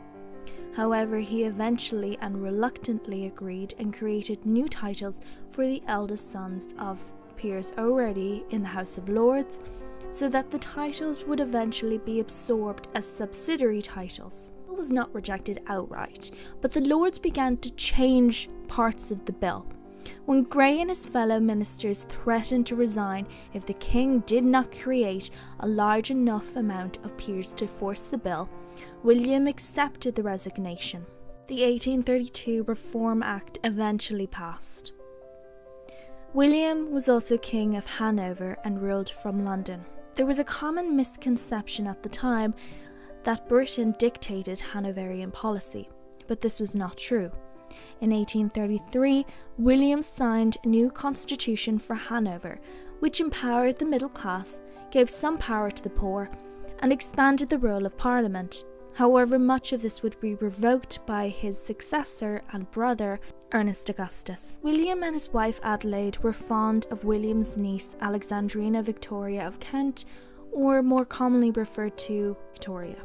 However, he eventually and reluctantly agreed and created new titles for the eldest sons of peers already in the House of Lords, so that the titles would eventually be absorbed as subsidiary titles. The bill was not rejected outright, but the Lords began to change parts of the bill. When Grey and his fellow ministers threatened to resign if the king did not create a large enough amount of peers to force the bill, William accepted the resignation. The 1832 Reform Act eventually passed. William was also King of Hanover and ruled from London. There was a common misconception at the time that Britain dictated Hanoverian policy, but this was not true. In 1833, William signed a new constitution for Hanover, which empowered the middle class, gave some power to the poor, and expanded the role of Parliament. However, much of this would be revoked by his successor and brother, Ernest Augustus. William and his wife Adelaide were fond of William's niece Alexandrina Victoria of Kent, or more commonly referred to Victoria.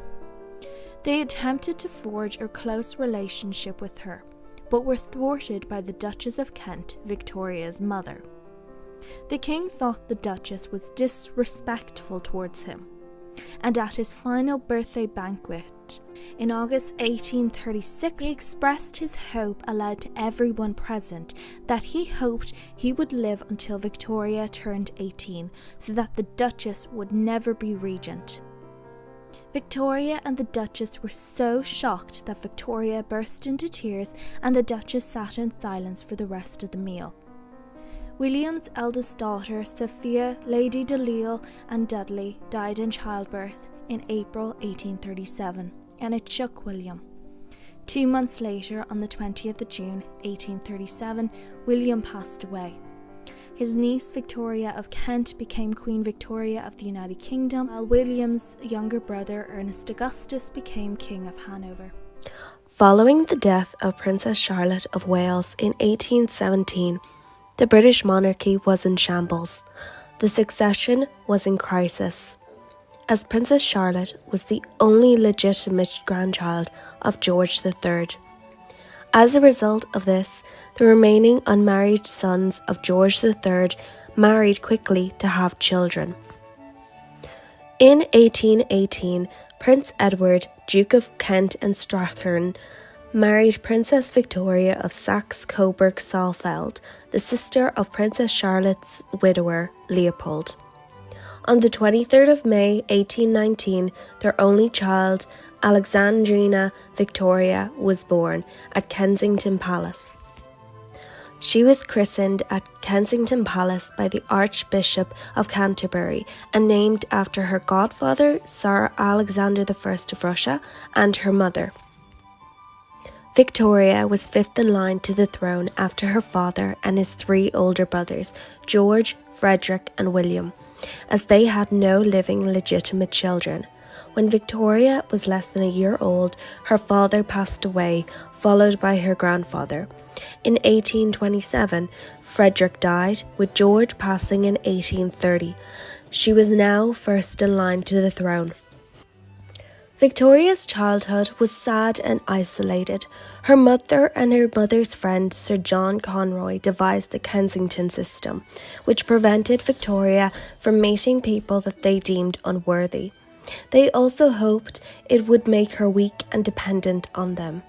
They attempted to forge a close relationship with her, but were thwarted by the Duchess of Kent, Victoria's mother. The king thought the Duchess was disrespectful towards him, and at his final birthday banquet in August 1836, he expressed his hope aloud to everyone present that he hoped he would live until Victoria turned 18, so that the Duchess would never be regent. Victoria and the Duchess were so shocked that Victoria burst into tears and the Duchess sat in silence for the rest of the meal. William's eldest daughter, Sophia, Lady de Lisle and Dudley, died in childbirth in April 1837, and it shook William. 2 months later, on the 20th of June 1837, William passed away. His niece Victoria of Kent became Queen Victoria of the United Kingdom, while William's younger brother Ernest Augustus became King of Hanover. Following the death of Princess Charlotte of Wales in 1817, the British monarchy was in shambles. The succession was in crisis, as Princess Charlotte was the only legitimate grandchild of George III. As a result of this, the remaining unmarried sons of George III married quickly to have children. In 1818, Prince Edward, Duke of Kent and Strathearn, married Princess Victoria of Saxe-Coburg-Saalfeld, the sister of Princess Charlotte's widower, Leopold. On the 23rd of May 1819, their only child, Alexandrina Victoria, was born at Kensington Palace. She was christened at Kensington Palace by the Archbishop of Canterbury and named after her godfather, Tsar Alexander I of Russia, and her mother. Victoria was fifth in line to the throne after her father and his 3 older brothers, George, Frederick and William, as they had no living legitimate children. When Victoria was less than a year old, her father passed away, followed by her grandfather. In 1827, Frederick died, with George passing in 1830. She was now first in line to the throne. Victoria's childhood was sad and isolated. Her mother and her mother's friend Sir John Conroy devised the Kensington system, which prevented Victoria from meeting people that they deemed unworthy. They also hoped it would make her weak and dependent on them.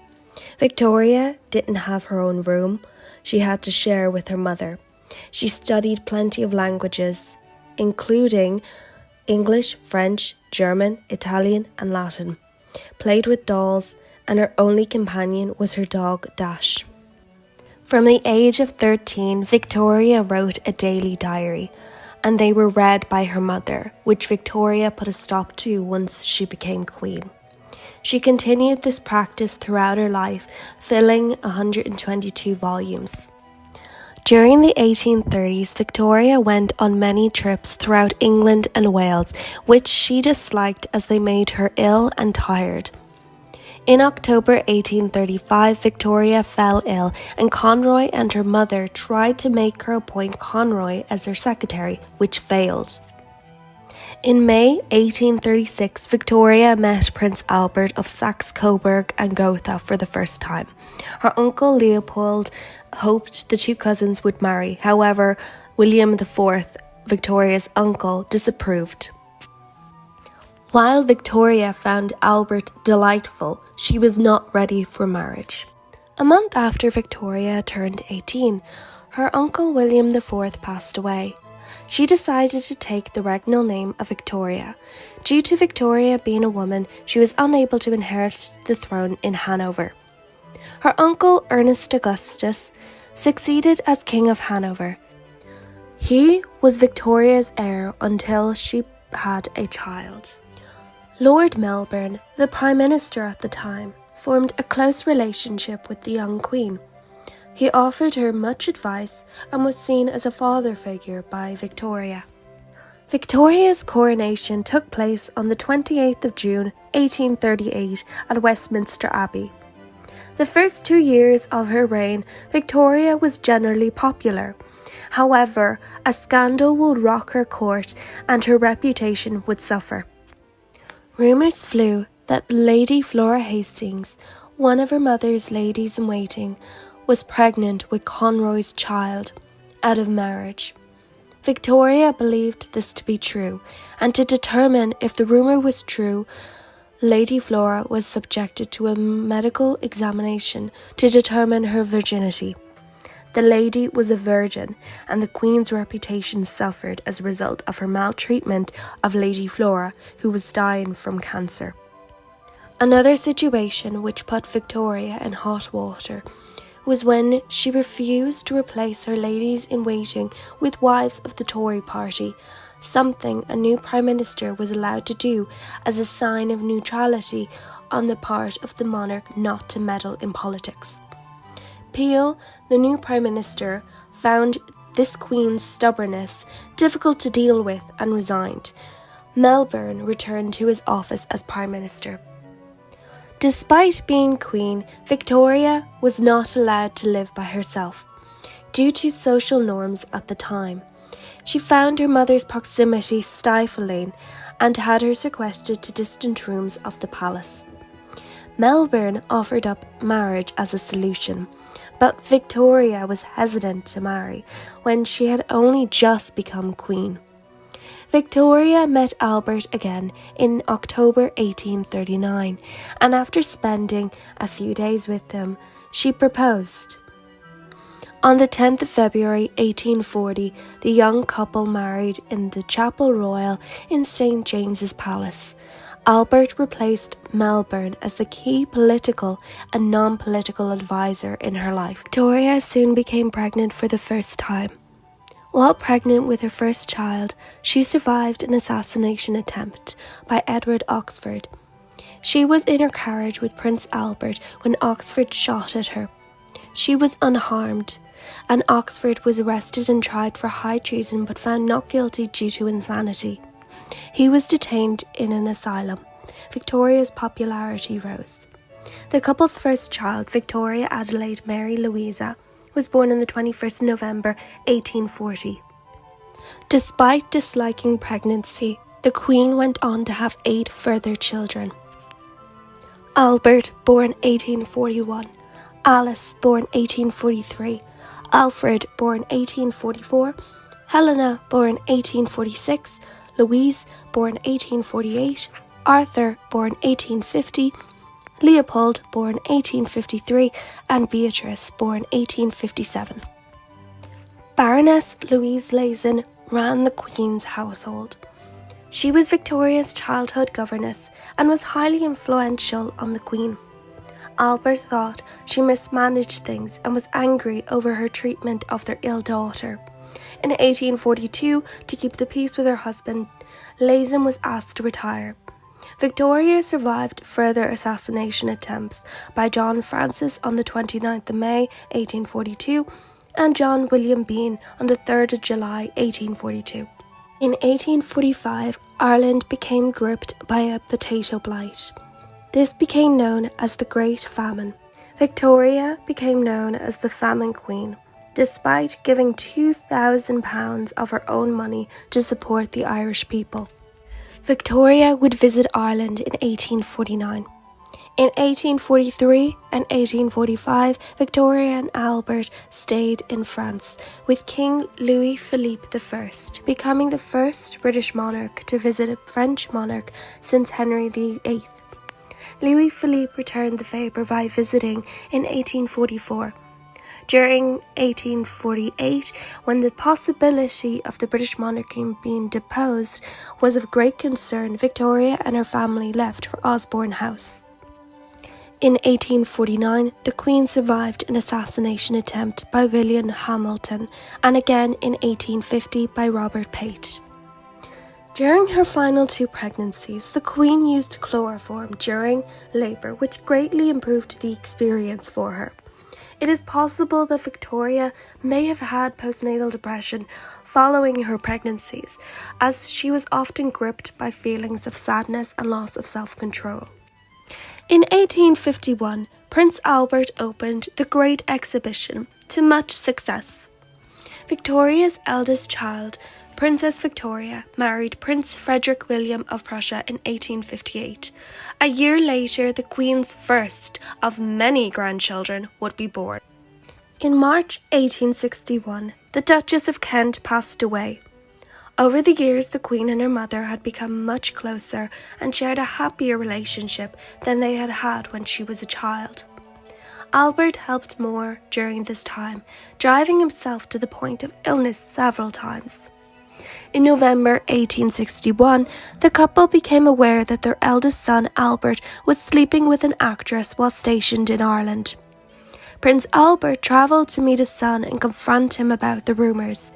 Victoria didn't have her own room. She had to share with her mother. She studied plenty of languages, including English, French, German, Italian and Latin, played with dolls, and her only companion was her dog Dash. From the age of 13, Victoria wrote a daily diary, and they were read by her mother, which Victoria put a stop to once she became queen. She continued this practice throughout her life, filling 122 volumes. During the 1830s, Victoria went on many trips throughout England and Wales, which she disliked as they made her ill and tired. In October 1835, Victoria fell ill, and Conroy and her mother tried to make her appoint Conroy as her secretary, which failed. In May 1836, Victoria met Prince Albert of Saxe-Coburg and Gotha for the first time. Her uncle Leopold hoped the 2 cousins would marry. However, William IV, Victoria's uncle, disapproved. While Victoria found Albert delightful, she was not ready for marriage. A month after Victoria turned 18, her uncle William IV passed away. She decided to take the regnal name of Victoria. Due to Victoria being a woman, she was unable to inherit the throne in Hanover. Her uncle Ernest Augustus succeeded as King of Hanover. He was Victoria's heir until she had a child. Lord Melbourne, the Prime Minister at the time, formed a close relationship with the young Queen. He offered her much advice and was seen as a father figure by Victoria. Victoria's coronation took place on the 28th of June 1838 at Westminster Abbey. The first 2 years of her reign, Victoria was generally popular. However, a scandal would rock her court and her reputation would suffer. Rumours flew that Lady Flora Hastings, one of her mother's ladies-in-waiting, was pregnant with Conroy's child out of marriage. Victoria believed this to be true, and to determine if the rumour was true, Lady Flora was subjected to a medical examination to determine her virginity. The lady was a virgin, and the Queen's reputation suffered as a result of her maltreatment of Lady Flora, who was dying from cancer. Another situation which put Victoria in hot water was when she refused to replace her ladies-in-waiting with wives of the Tory party, something a new Prime Minister was allowed to do as a sign of neutrality on the part of the monarch not to meddle in politics. Peel, the new Prime Minister, found this Queen's stubbornness difficult to deal with and resigned. Melbourne returned to his office as Prime Minister. Despite being Queen, Victoria was not allowed to live by herself, due to social norms at the time. She found her mother's proximity stifling and had her sequestered to distant rooms of the palace. Melbourne offered up marriage as a solution, but Victoria was hesitant to marry when she had only just become Queen. Victoria met Albert again in October 1839, and after spending a few days with him, she proposed. On the 10th of February 1840, the young couple married in the Chapel Royal in St. James's Palace. Albert replaced Melbourne as the key political and non-political advisor in her life. Victoria soon became pregnant for the first time. While pregnant with her first child, she survived an assassination attempt by Edward Oxford. She was in her carriage with Prince Albert when Oxford shot at her. She was unharmed, and Oxford was arrested and tried for high treason but found not guilty due to insanity. He was detained in an asylum. Victoria's popularity rose. The couple's first child, Victoria Adelaide Mary Louisa, was born on the 21st of November 1840. Despite disliking pregnancy, the Queen went on to have 8 further children. Albert, born 1841, Alice, born 1843, Alfred, born 1844, Helena, born 1846, Louise, born 1848, Arthur, born 1850, Leopold, born 1853, and Beatrice, born 1857. Baroness Louise Lazen ran the Queen's household. She was Victoria's childhood governess and was highly influential on the Queen. Albert thought she mismanaged things and was angry over her treatment of their ill daughter. In 1842, to keep the peace with her husband, Lazen was asked to retire. Victoria survived further assassination attempts by John Francis on the 29th of May 1842 and John William Bean on the 3rd of July 1842. In 1845, Ireland became gripped by a potato blight. This became known as the Great Famine. Victoria became known as the Famine Queen, despite giving £2,000 of her own money to support the Irish people. Victoria would visit Ireland in 1849. In 1843 and 1845, Victoria and Albert stayed in France, with King Louis Philippe I becoming the first British monarch to visit a French monarch since Henry VIII. Louis Philippe returned the favour by visiting in 1844. During 1848, when the possibility of the British monarchy being deposed was of great concern, Victoria and her family left for Osborne House. In 1849, the Queen survived an assassination attempt by William Hamilton, and again in 1850 by Robert Pate. During her final 2 pregnancies, the Queen used chloroform during labour, which greatly improved the experience for her. It is possible that Victoria may have had postnatal depression following her pregnancies, as she was often gripped by feelings of sadness and loss of self-control. In 1851, Prince Albert opened the Great Exhibition to much success. Victoria's eldest child, Princess Victoria, married Prince Frederick William of Prussia in 1858. A year later, the Queen's first of many grandchildren would be born. In March 1861, the Duchess of Kent passed away. Over the years, the Queen and her mother had become much closer and shared a happier relationship than they had had when she was a child. Albert helped more during this time, driving himself to the point of illness several times. In November 1861, the couple became aware that their eldest son Albert was sleeping with an actress while stationed in Ireland. Prince Albert travelled to meet his son and confront him about the rumours.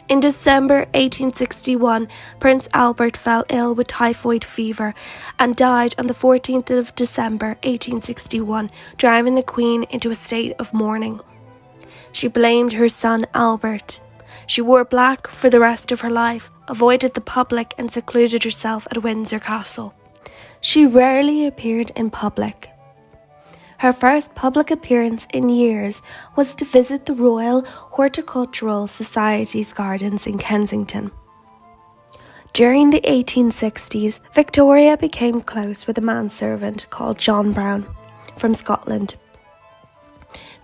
In December 1861, Prince Albert fell ill with typhoid fever and died on the 14th of December 1861, driving the Queen into a state of mourning. She blamed her son Albert. She wore black for the rest of her life, avoided the public and secluded herself at Windsor Castle. She rarely appeared in public. Her first public appearance in years was to visit the Royal Horticultural Society's gardens in Kensington. During the 1860s, Victoria became close with a manservant called John Brown from Scotland.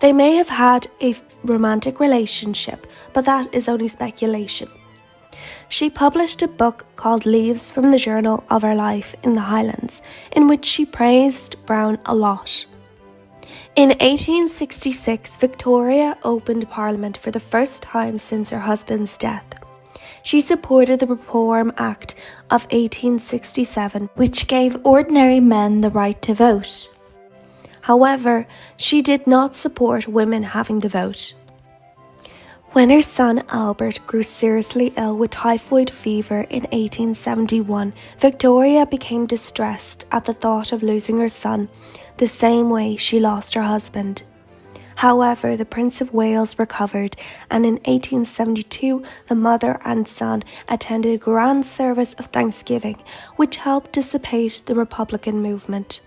They may have had a romantic relationship, but that is only speculation. She published a book called Leaves from the Journal of Her Life in the Highlands, in which she praised Brown a lot. In 1866, Victoria opened Parliament for the first time since her husband's death. She supported the Reform Act of 1867, which gave ordinary men the right to vote. However, she did not support women having the vote. When her son Albert grew seriously ill with typhoid fever in 1871, Victoria became distressed at the thought of losing her son the same way she lost her husband. However, the Prince of Wales recovered, and in 1872 the mother and son attended a grand service of Thanksgiving, which helped dissipate the Republican movement.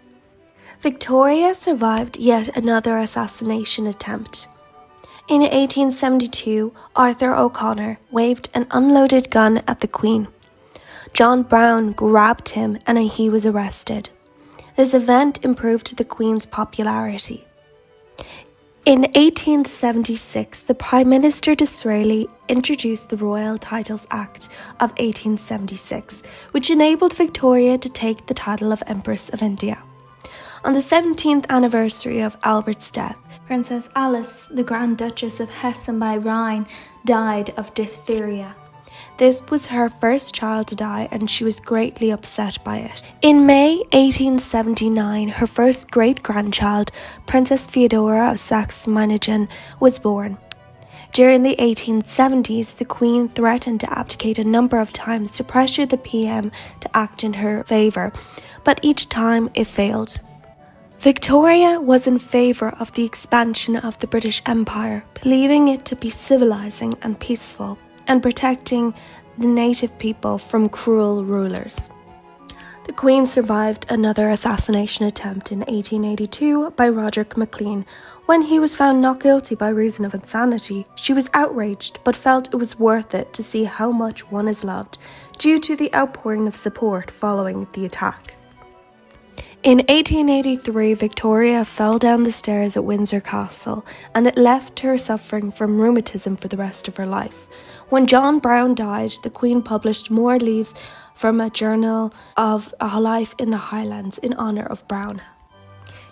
Victoria survived yet another assassination attempt. In 1872, Arthur O'Connor waved an unloaded gun at the Queen. John Brown grabbed him and he was arrested. This event improved the Queen's popularity. In 1876, the Prime Minister Disraeli introduced the Royal Titles Act of 1876, which enabled Victoria to take the title of Empress of India. On the 17th anniversary of Albert's death, Princess Alice, the Grand Duchess of Hessen by Rhine, died of diphtheria. This was her first child to die and she was greatly upset by it. In May 1879, her first great-grandchild, Princess Theodora of Saxe-Meiningen, was born. During the 1870s, the Queen threatened to abdicate a number of times to pressure the PM to act in her favour, but each time it failed. Victoria was in favour of the expansion of the British Empire, believing it to be civilising and peaceful, and protecting the native people from cruel rulers. The Queen survived another assassination attempt in 1882 by Roderick MacLean. When he was found not guilty by reason of insanity, she was outraged but felt it was worth it to see how much one is loved, due to the outpouring of support following the attack. In 1883, Victoria fell down the stairs at Windsor Castle, and it left her suffering from rheumatism for the rest of her life. When John Brown died, the Queen published more leaves from a journal of a life in the Highlands in honour of Brown.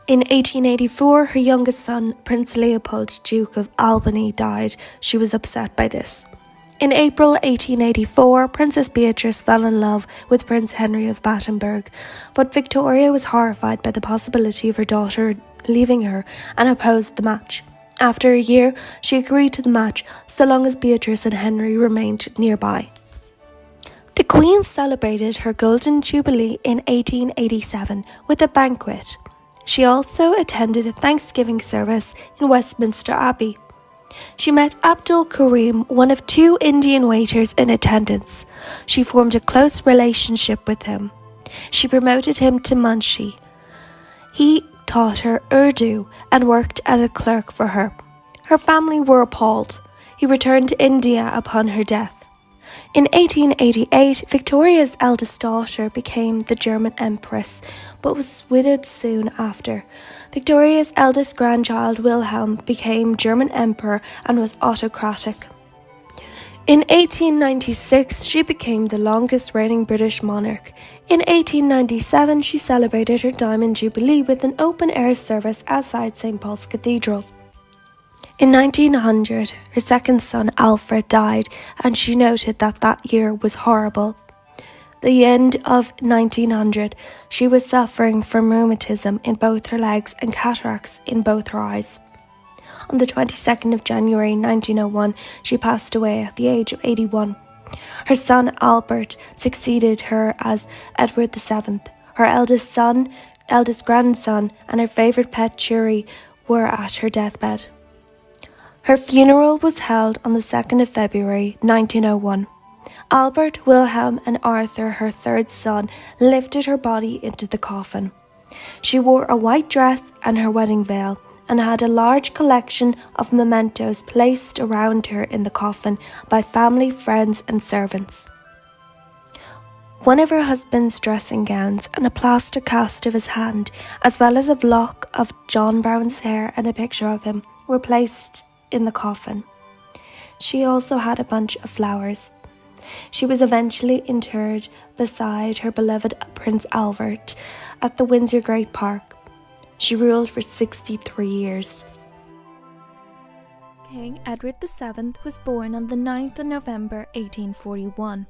In 1884, her youngest son, Prince Leopold, Duke of Albany, died. She was upset by this. In April 1884, Princess Beatrice fell in love with Prince Henry of Battenberg, but Victoria was horrified by the possibility of her daughter leaving her and opposed the match. After a year, she agreed to the match, so long as Beatrice and Henry remained nearby. The Queen celebrated her Golden Jubilee in 1887 with a banquet. She also attended a Thanksgiving service in Westminster Abbey. She met Abdul Karim, one of 2 Indian waiters in attendance. She formed a close relationship with him. She promoted him to Munshi. He taught her Urdu and worked as a clerk for her. Her family were appalled. He returned to India upon her death. In 1888, Victoria's eldest daughter became the German Empress, but was widowed soon after. Victoria's eldest grandchild, Wilhelm, became German Emperor and was autocratic. In 1896, she became the longest reigning British monarch. In 1897, she celebrated her Diamond Jubilee with an open-air service outside St. Paul's Cathedral. In 1900, her second son Alfred died, and she noted that that year was horrible. The end of 1900, she was suffering from rheumatism in both her legs and cataracts in both her eyes. On the 22nd of January 1901, she passed away at the age of 81. Her son Albert succeeded her as Edward VII. Her eldest grandson, and her favourite pet Chury were at her deathbed. Her funeral was held on the 2nd of February 1901. Albert, Wilhelm and Arthur, her third son, lifted her body into the coffin. She wore a white dress and her wedding veil, and had a large collection of mementos placed around her in the coffin by family, friends and servants. One of her husband's dressing gowns and a plaster cast of his hand, as well as a lock of John Brown's hair and a picture of him, were placed in the coffin. She also had a bunch of flowers. She was eventually interred beside her beloved Prince Albert at the Windsor Great Park. She ruled for 63 years. King Edward VII was born on the 9th of November 1841,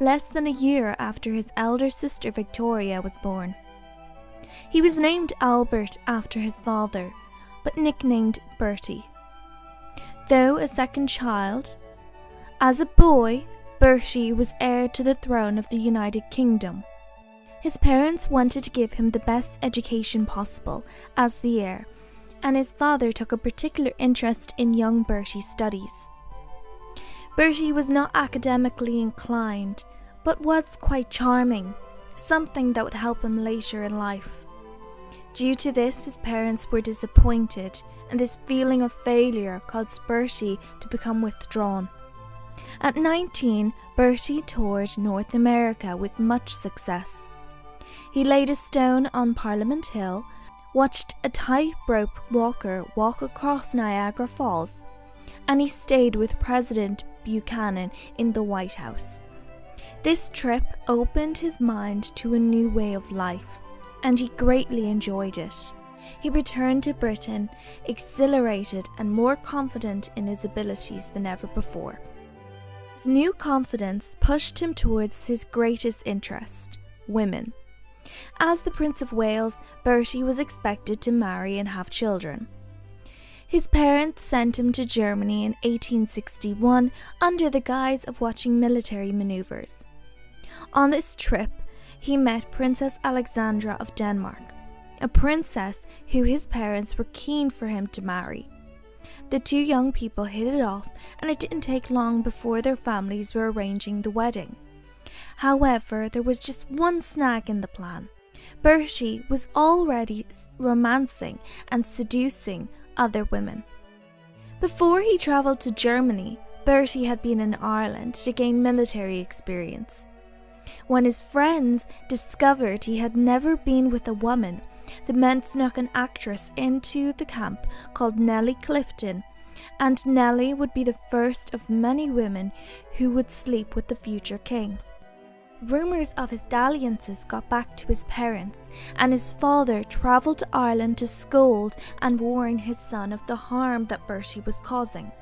less than a year after his elder sister Victoria was born. He was named Albert after his father, but nicknamed Bertie. Though a second child, as a boy, Bertie was heir to the throne of the United Kingdom. His parents wanted to give him the best education possible as the heir, and his father took a particular interest in young Bertie's studies. Bertie was not academically inclined, but was quite charming, something that would help him later in life. Due to this, his parents were disappointed, and this feeling of failure caused Bertie to become withdrawn. At 19, Bertie toured North America with much success. He laid a stone on Parliament Hill, watched a tightrope walker walk across Niagara Falls, and he stayed with President Buchanan in the White House. This trip opened his mind to a new way of life, and he greatly enjoyed it. He returned to Britain, exhilarated and more confident in his abilities than ever before. His new confidence pushed him towards his greatest interest, women. As the Prince of Wales, Bertie was expected to marry and have children. His parents sent him to Germany in 1861 under the guise of watching military maneuvers. On this trip, he met Princess Alexandra of Denmark, a princess who his parents were keen for him to marry. The two young people hit it off, and it didn't take long before their families were arranging the wedding. However, there was just one snag in the plan. Bertie was already romancing and seducing other women. Before he travelled to Germany, Bertie had been in Ireland to gain military experience. When his friends discovered he had never been with a woman, the men snuck an actress into the camp called Nellie Clifton, and Nellie would be the first of many women who would sleep with the future king. Rumours of his dalliances got back to his parents, and his father travelled to Ireland to scold and warn his son of the harm that Bertie was causing.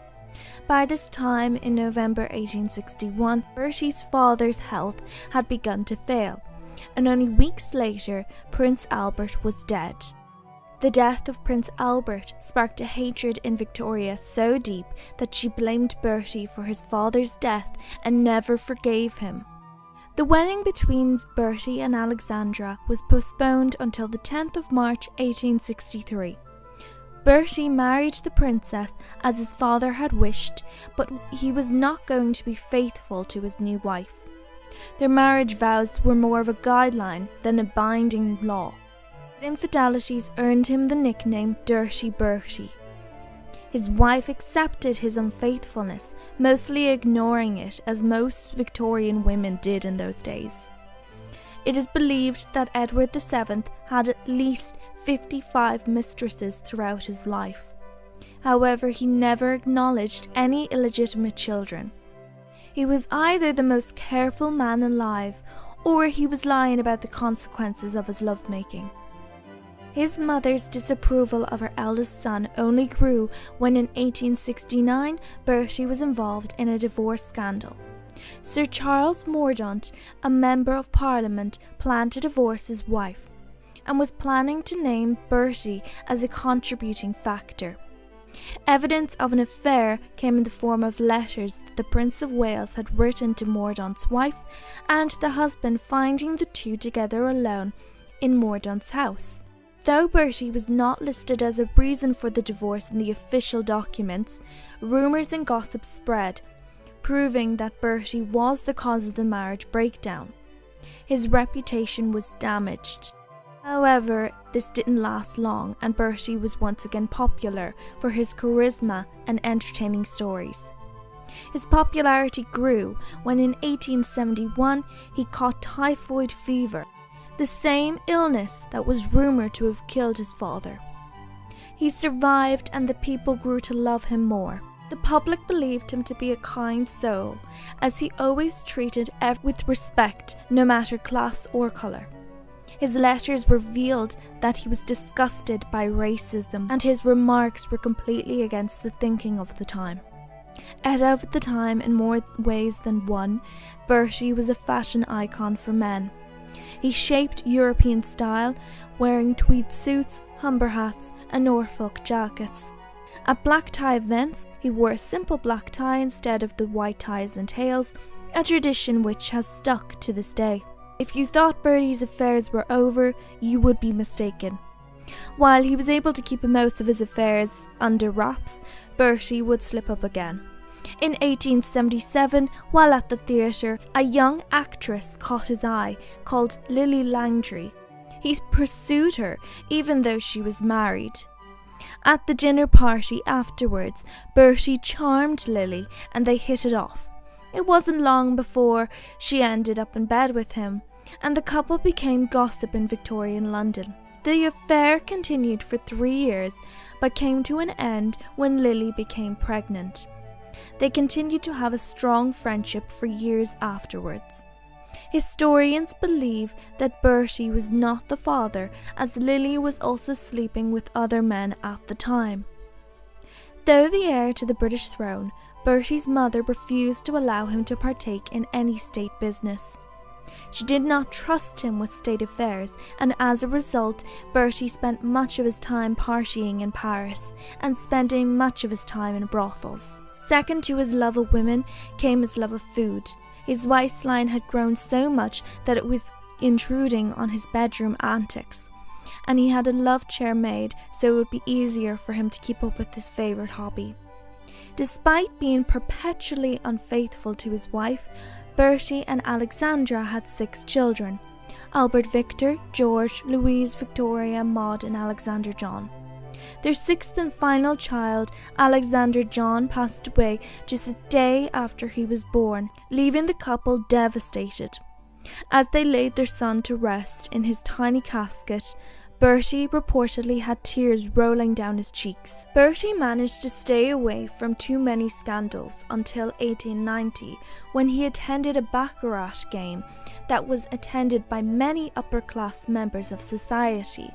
By this time, in November 1861, Bertie's father's health had begun to fail, and only weeks later, Prince Albert was dead. The death of Prince Albert sparked a hatred in Victoria so deep that she blamed Bertie for his father's death and never forgave him. The wedding between Bertie and Alexandra was postponed until the 10th of March 1863. Bertie married the princess as his father had wished, but he was not going to be faithful to his new wife. Their marriage vows were more of a guideline than a binding law. His infidelities earned him the nickname Dirty Bertie. His wife accepted his unfaithfulness, mostly ignoring it as most Victorian women did in those days. It is believed that Edward VII had at least 55 mistresses throughout his life. However, he never acknowledged any illegitimate children. He was either the most careful man alive, or he was lying about the consequences of his lovemaking. His mother's disapproval of her eldest son only grew when in 1869 Bertie was involved in a divorce scandal. Sir Charles Mordaunt, a member of Parliament, planned to divorce his wife and was planning to name Bertie as a contributing factor. Evidence of an affair came in the form of letters that the Prince of Wales had written to Mordaunt's wife, and the husband finding the two together alone in Mordaunt's house. Though Bertie was not listed as a reason for the divorce in the official documents, rumours and gossip spread, proving that Bertie was the cause of the marriage breakdown. His reputation was damaged. However, this didn't last long, and Bertie was once again popular for his charisma and entertaining stories. His popularity grew when in 1871 he caught typhoid fever, the same illness that was rumoured to have killed his father. He survived, and the people grew to love him more. The public believed him to be a kind soul, as he always treated everyone with respect, no matter class or colour. His letters revealed that he was disgusted by racism, and his remarks were completely against the thinking of the time. Ahead of the time in more ways than one, Bertie was a fashion icon for men. He shaped European style, wearing tweed suits, Humber hats and Norfolk jackets. At black tie events, he wore a simple black tie instead of the white ties and tails, a tradition which has stuck to this day. If you thought Bertie's affairs were over, you would be mistaken. While he was able to keep most of his affairs under wraps, Bertie would slip up again. In 1877, while at the theatre, a young actress caught his eye called Lily Langtry. He pursued her even though she was married. At the dinner party afterwards, Bertie charmed Lily and they hit it off. It wasn't long before she ended up in bed with him, and the couple became gossip in Victorian London. The affair continued for 3 years, but came to an end when Lily became pregnant. They continued to have a strong friendship for years afterwards. Historians believe that Bertie was not the father, as Lily was also sleeping with other men at the time. Though the heir to the British throne, Bertie's mother refused to allow him to partake in any state business. She did not trust him with state affairs, and as a result, Bertie spent much of his time partying in Paris and spending much of his time in brothels. Second to his love of women came his love of food. His waistline had grown so much that it was intruding on his bedroom antics, and he had a love chair made so it would be easier for him to keep up with his favourite hobby. Despite being perpetually unfaithful to his wife, Bertie and Alexandra had 6 children: Albert Victor, George, Louise, Victoria, Maud and Alexander John. Their 6th and final child, Alexander John, passed away just a day after he was born, leaving the couple devastated. As they laid their son to rest in his tiny casket, Bertie reportedly had tears rolling down his cheeks. Bertie managed to stay away from too many scandals until 1890, when he attended a baccarat game that was attended by many upper-class members of society.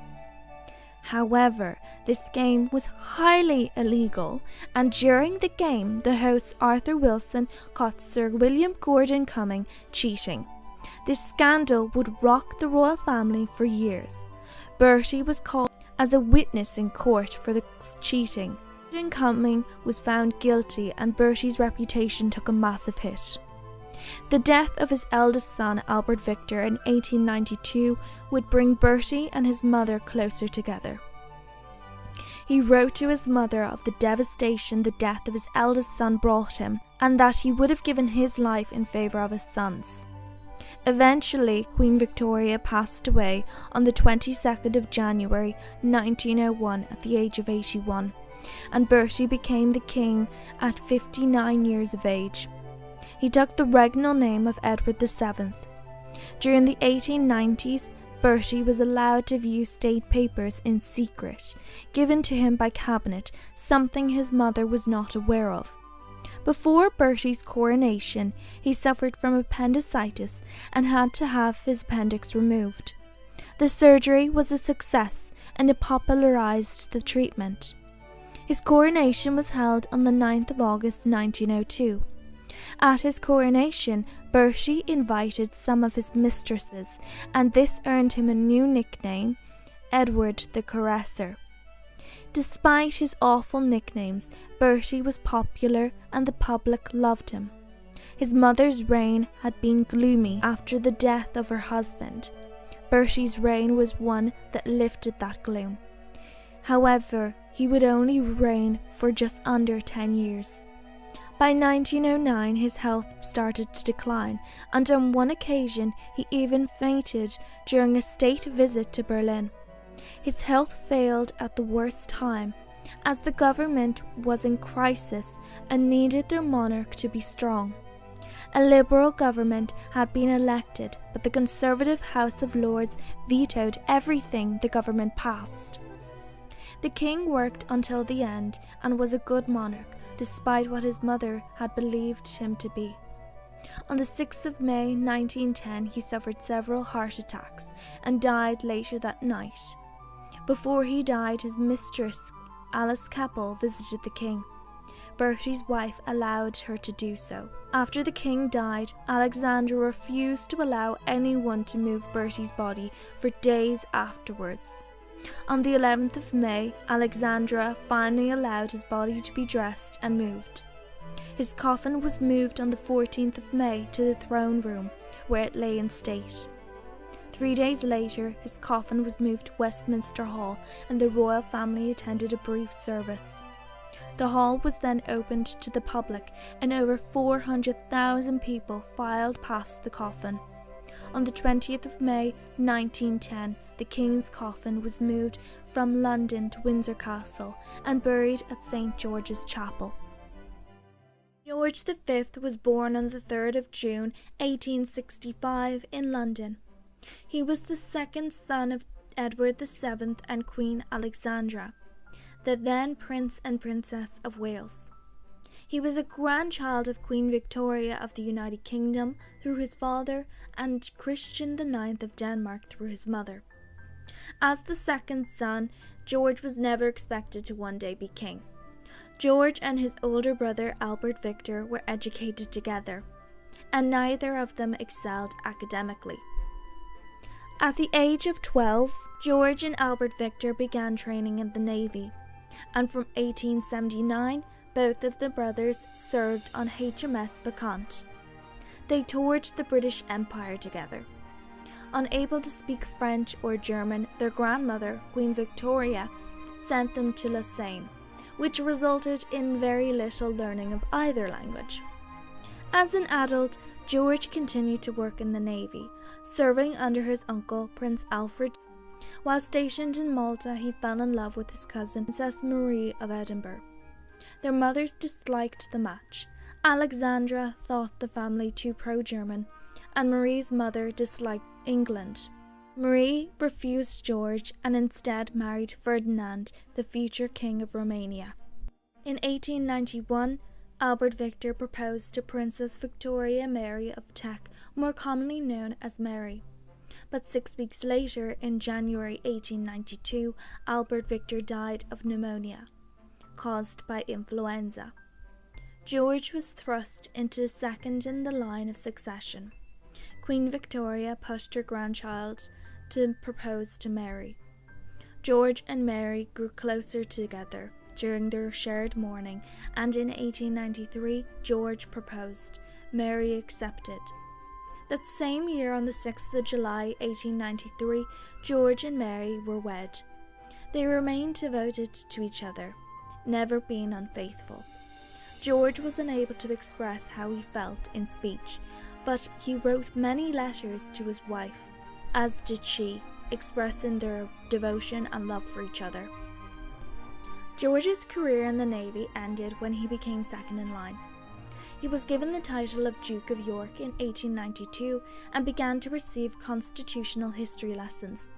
However, this game was highly illegal, and during the game, the host Arthur Wilson caught Sir William Gordon Cumming cheating. This scandal would rock the royal family for years. Bertie was called as a witness in court for the cheating. Gordon Cumming was found guilty, and Bertie's reputation took a massive hit. The death of his eldest son, Albert Victor, in 1892 would bring Bertie and his mother closer together. He wrote to his mother of the devastation the death of his eldest son brought him, and that he would have given his life in favour of his son's. Eventually, Queen Victoria passed away on the 22nd of January 1901 at the age of 81, and Bertie became the king at 59 years of age. He took the regnal name of Edward VII. During the 1890s, Bertie was allowed to view state papers in secret, given to him by cabinet, something his mother was not aware of. Before Bertie's coronation, he suffered from appendicitis and had to have his appendix removed. The surgery was a success and it popularized the treatment. His coronation was held on the 9th of August 1902. At his coronation, Bertie invited some of his mistresses, and this earned him a new nickname, Edward the Caresser. Despite his awful nicknames, Bertie was popular and the public loved him. His mother's reign had been gloomy after the death of her husband. Bertie's reign was one that lifted that gloom. However, he would only reign for just under 10 years. By 1909, his health started to decline, and on one occasion he even fainted during a state visit to Berlin. His health failed at the worst time, as the government was in crisis and needed their monarch to be strong. A Liberal government had been elected, but the Conservative House of Lords vetoed everything the government passed. The king worked until the end and was a good monarch, despite what his mother had believed him to be. On the 6th of May 1910, he suffered several heart attacks and died later that night. Before he died, his mistress, Alice Keppel, visited the king. Bertie's wife allowed her to do so. After the king died, Alexandra refused to allow anyone to move Bertie's body for days afterwards. On the 11th of May, Alexandra finally allowed his body to be dressed and moved. His coffin was moved on the 14th of May to the throne room, where it lay in state. 3 days later, his coffin was moved to Westminster Hall, and the royal family attended a brief service. The hall was then opened to the public, and over 400,000 people filed past the coffin. On the 20th of May 1910, the king's coffin was moved from London to Windsor Castle and buried at St. George's Chapel. George V was born on the 3rd of June 1865 in London. He was the second son of Edward VII and Queen Alexandra, the then Prince and Princess of Wales. He was a grandchild of Queen Victoria of the United Kingdom through his father and Christian IX of Denmark through his mother. As the second son, George was never expected to one day be king. George and his older brother Albert Victor were educated together, and neither of them excelled academically. At the age of 12, George and Albert Victor began training in the Navy, and from 1879, both of the brothers served on HMS Bacant. They toured the British Empire together. Unable to speak French or German, their grandmother, Queen Victoria, sent them to Lausanne, which resulted in very little learning of either language. As an adult, George continued to work in the Navy, serving under his uncle, Prince Alfred. While stationed in Malta, he fell in love with his cousin, Princess Marie of Edinburgh. Their mothers disliked the match. Alexandra thought the family too pro-German, and Marie's mother disliked England. Marie refused George and instead married Ferdinand, the future king of Romania. In 1891, Albert Victor proposed to Princess Victoria Mary of Teck, more commonly known as Mary. But 6 weeks later, in January 1892, Albert Victor died of pneumonia, caused by influenza. George was thrust into second in the line of succession. Queen Victoria pushed her grandchild to propose to Mary. George and Mary grew closer together during their shared mourning, and in 1893 George proposed. Mary accepted. That same year, on the 6th of July 1893, George and Mary were wed. They remained devoted to each other, never being unfaithful. George was unable to express how he felt in speech, but he wrote many letters to his wife, as did she, expressing their devotion and love for each other. George's career in the Navy ended when he became second in line. He was given the title of Duke of York in 1892 and began to receive constitutional history lessons.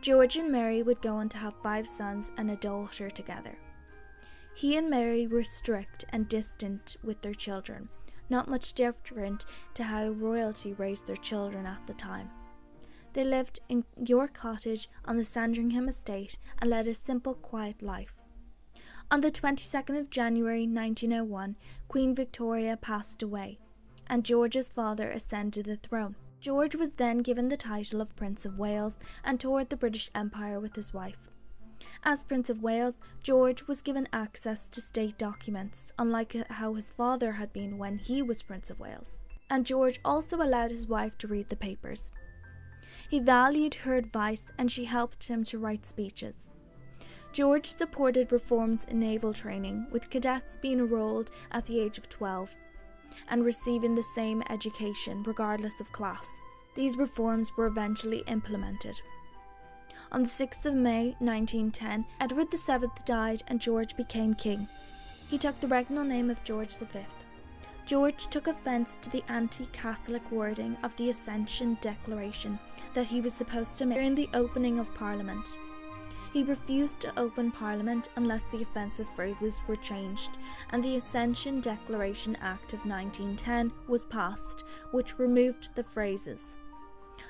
George and Mary would go on to have 5 sons and a daughter together. He and Mary were strict and distant with their children, not much different to how royalty raised their children at the time. They lived in York Cottage on the Sandringham estate and led a simple, quiet life. On the 22nd of January 1901, Queen Victoria passed away, and George's father ascended the throne. George was then given the title of Prince of Wales and toured the British Empire with his wife. As Prince of Wales, George was given access to state documents, unlike how his father had been when he was Prince of Wales. And George also allowed his wife to read the papers. He valued her advice and she helped him to write speeches. George supported reforms in naval training, with cadets being enrolled at the age of 12 and receiving the same education regardless of class. These reforms were eventually implemented. On the 6th of May 1910, Edward VII died and George became king. He took the regnal name of George V. George took offence to the anti-Catholic wording of the Ascension Declaration that he was supposed to make during the opening of Parliament. He refused to open Parliament unless the offensive phrases were changed, and the Ascension Declaration Act of 1910 was passed, which removed the phrases.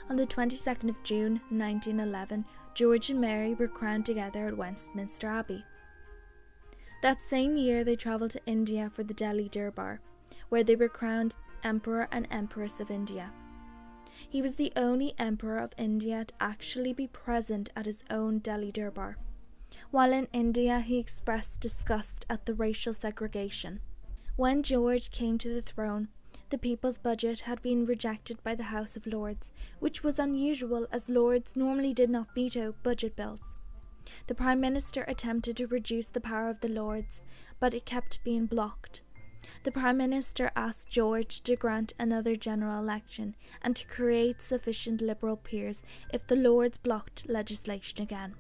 On the 22nd of June 1911, George and Mary were crowned together at Westminster Abbey. That same year they travelled to India for the Delhi Durbar, where they were crowned Emperor and Empress of India. He was the only Emperor of India to actually be present at his own Delhi Durbar. While in India, he expressed disgust at the racial segregation. When George came to the throne, the People's Budget had been rejected by the House of Lords, which was unusual as Lords normally did not veto budget bills. The Prime Minister attempted to reduce the power of the Lords, but it kept being blocked. The Prime Minister asked George to grant another general election and to create sufficient Liberal peers if the Lords blocked legislation again.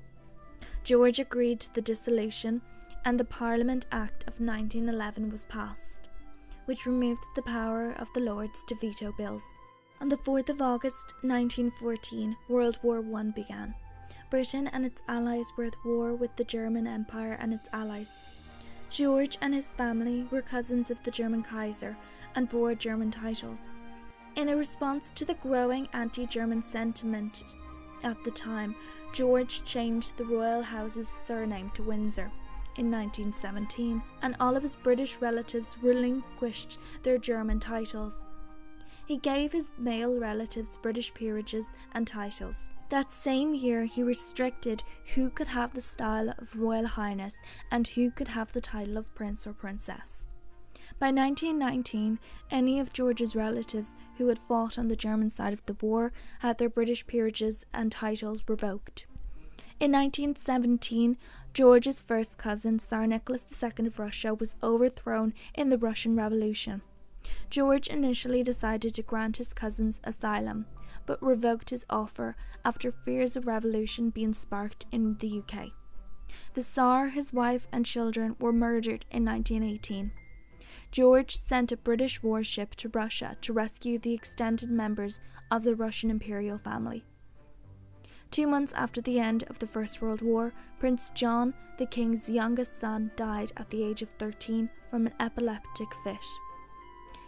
George agreed to the dissolution, and the Parliament Act of 1911 was passed, which removed the power of the Lords to veto bills. On the 4th of August 1914, World War I began. Britain and its allies were at war with the German Empire and its allies. George and his family were cousins of the German Kaiser and bore German titles. In a response to the growing anti-German sentiment at the time, George changed the royal house's surname to Windsor in 1917, and all of his British relatives relinquished their German titles. He gave his male relatives British peerages and titles. That same year, he restricted who could have the style of Royal Highness and who could have the title of Prince or Princess. By 1919, any of George's relatives who had fought on the German side of the war had their British peerages and titles revoked. In 1917, George's first cousin, Tsar Nicholas II of Russia, was overthrown in the Russian Revolution. George initially decided to grant his cousins asylum, but revoked his offer after fears of revolution being sparked in the UK. The Tsar, his wife and children were murdered in 1918. George sent a British warship to Russia to rescue the extended members of the Russian imperial family. 2 months after the end of the First World War, Prince John, the king's youngest son, died at the age of 13 from an epileptic fit.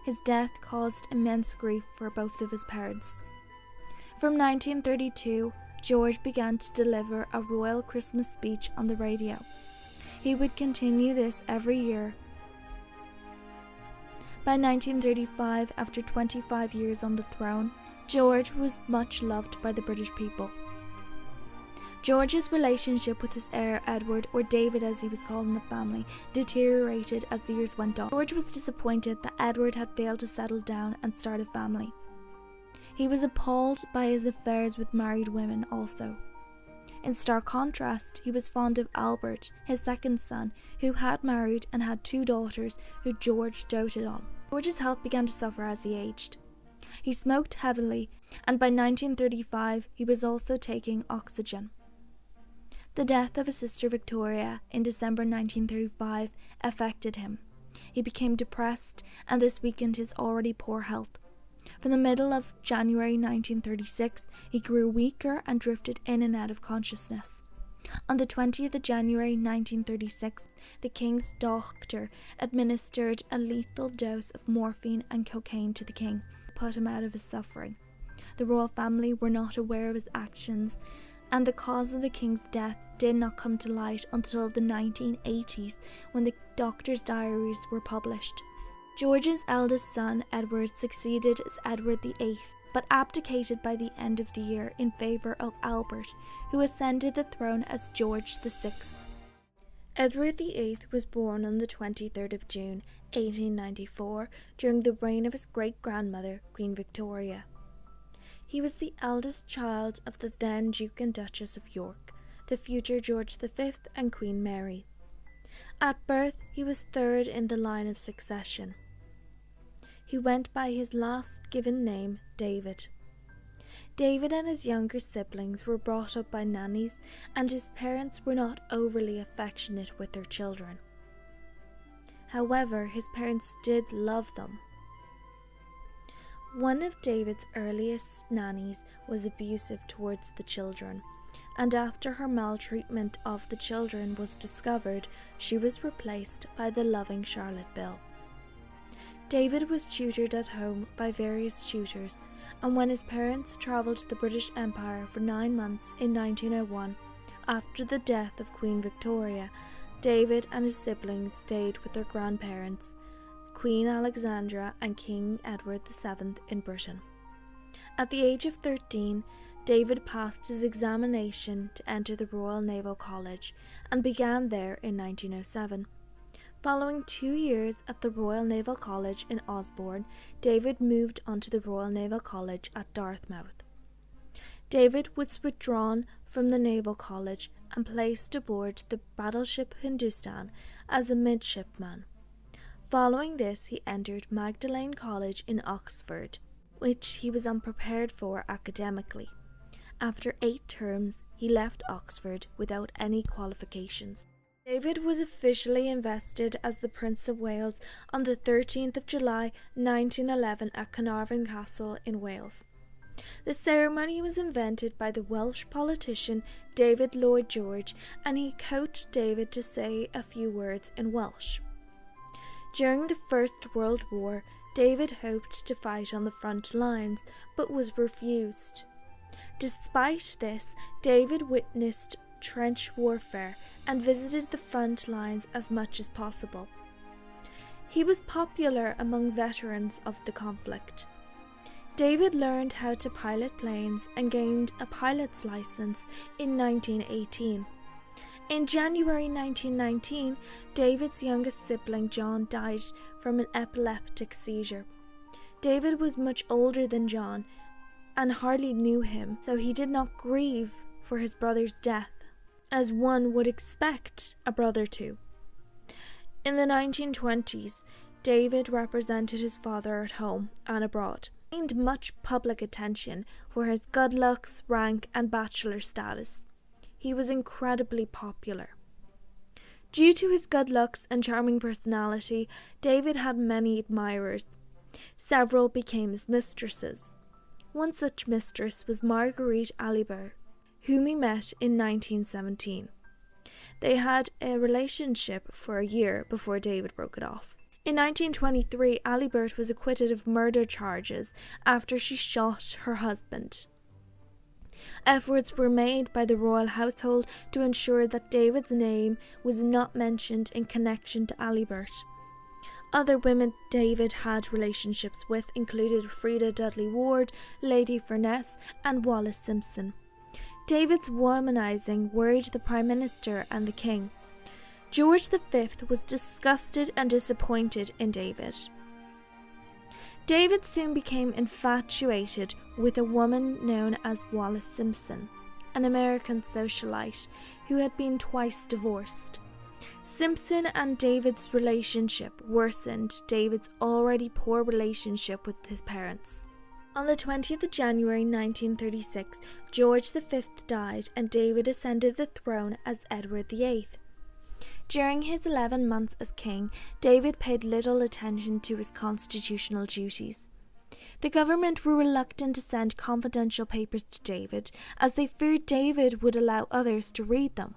His death caused immense grief for both of his parents. From 1932, George began to deliver a royal Christmas speech on the radio. He would continue this every year. By 1935, after 25 years on the throne, George was much loved by the British people. George's relationship with his heir Edward, or David as he was called in the family, deteriorated as the years went on. George was disappointed that Edward had failed to settle down and start a family. He was appalled by his affairs with married women also. In stark contrast, he was fond of Albert, his second son, who had married and had 2 daughters who George doted on. George's health began to suffer as he aged. He smoked heavily, and by 1935 he was also taking oxygen. The death of his sister Victoria in December 1935 affected him. He became depressed, and this weakened his already poor health. From the middle of January 1936, he grew weaker and drifted in and out of consciousness. On the 20th of January 1936, the king's doctor administered a lethal dose of morphine and cocaine to the king to put him out of his suffering. The royal family were not aware of his actions, and the cause of the king's death did not come to light until the 1980s, when the doctor's diaries were published. George's eldest son, Edward, succeeded as Edward VIII, but abdicated by the end of the year in favour of Albert, who ascended the throne as George VI. Edward VIII was born on the 23rd of June 1894 during the reign of his great-grandmother, Queen Victoria. He was the eldest child of the then Duke and Duchess of York, the future George V and Queen Mary. At birth, he was third in the line of succession. He went by his last given name, David. David and his younger siblings were brought up by nannies, and his parents were not overly affectionate with their children. However, his parents did love them. One of David's earliest nannies was abusive towards the children, and after her maltreatment of the children was discovered, she was replaced by the loving Charlotte Bill. David was tutored at home by various tutors, and when his parents travelled to the British Empire for 9 months in 1901, after the death of Queen Victoria, David and his siblings stayed with their grandparents, Queen Alexandra and King Edward VII in Britain. At the age of 13, David passed his examination to enter the Royal Naval College and began there in 1907. Following 2 years at the Royal Naval College in Osborne, David moved on to the Royal Naval College at Dartmouth. David was withdrawn from the Naval College and placed aboard the battleship Hindustan as a midshipman. Following this, he entered Magdalene College in Oxford, which he was unprepared for academically. After 8 terms, he left Oxford without any qualifications. David was officially invested as the Prince of Wales on the 13th of July 1911 at Carnarvon Castle in Wales. The ceremony was invented by the Welsh politician David Lloyd George, and he coached David to say a few words in Welsh. During the First World War, David hoped to fight on the front lines, but was refused. Despite this, David witnessed trench warfare and visited the front lines as much as possible. He was popular among veterans of the conflict. David learned how to pilot planes and gained a pilot's license in 1918. In January 1919, David's youngest sibling John died from an epileptic seizure. David was much older than John and hardly knew him, so he did not grieve for his brother's death, as one would expect a brother to. In the 1920s, David represented his father at home and abroad. He gained much public attention for his good looks, rank, and bachelor status. He was incredibly popular. Due to his good looks and charming personality, David had many admirers. Several became his mistresses. One such mistress was Marguerite Alibert, whom he met in 1917. They had a relationship for a year before David broke it off. In 1923, Alibert was acquitted of murder charges after she shot her husband. Efforts were made by the royal household to ensure that David's name was not mentioned in connection to Alibert. Other women David had relationships with included Frida Dudley Ward, Lady Furness, and Wallis Simpson. David's womanizing worried the Prime Minister and the King. George V was disgusted and disappointed in David. David soon became infatuated with a woman known as Wallis Simpson, an American socialite who had been twice divorced. Simpson and David's relationship worsened David's already poor relationship with his parents. On the 20th of January 1936, George V died and David ascended the throne as Edward VIII. During his 11 months as king, David paid little attention to his constitutional duties. The government were reluctant to send confidential papers to David, as they feared David would allow others to read them.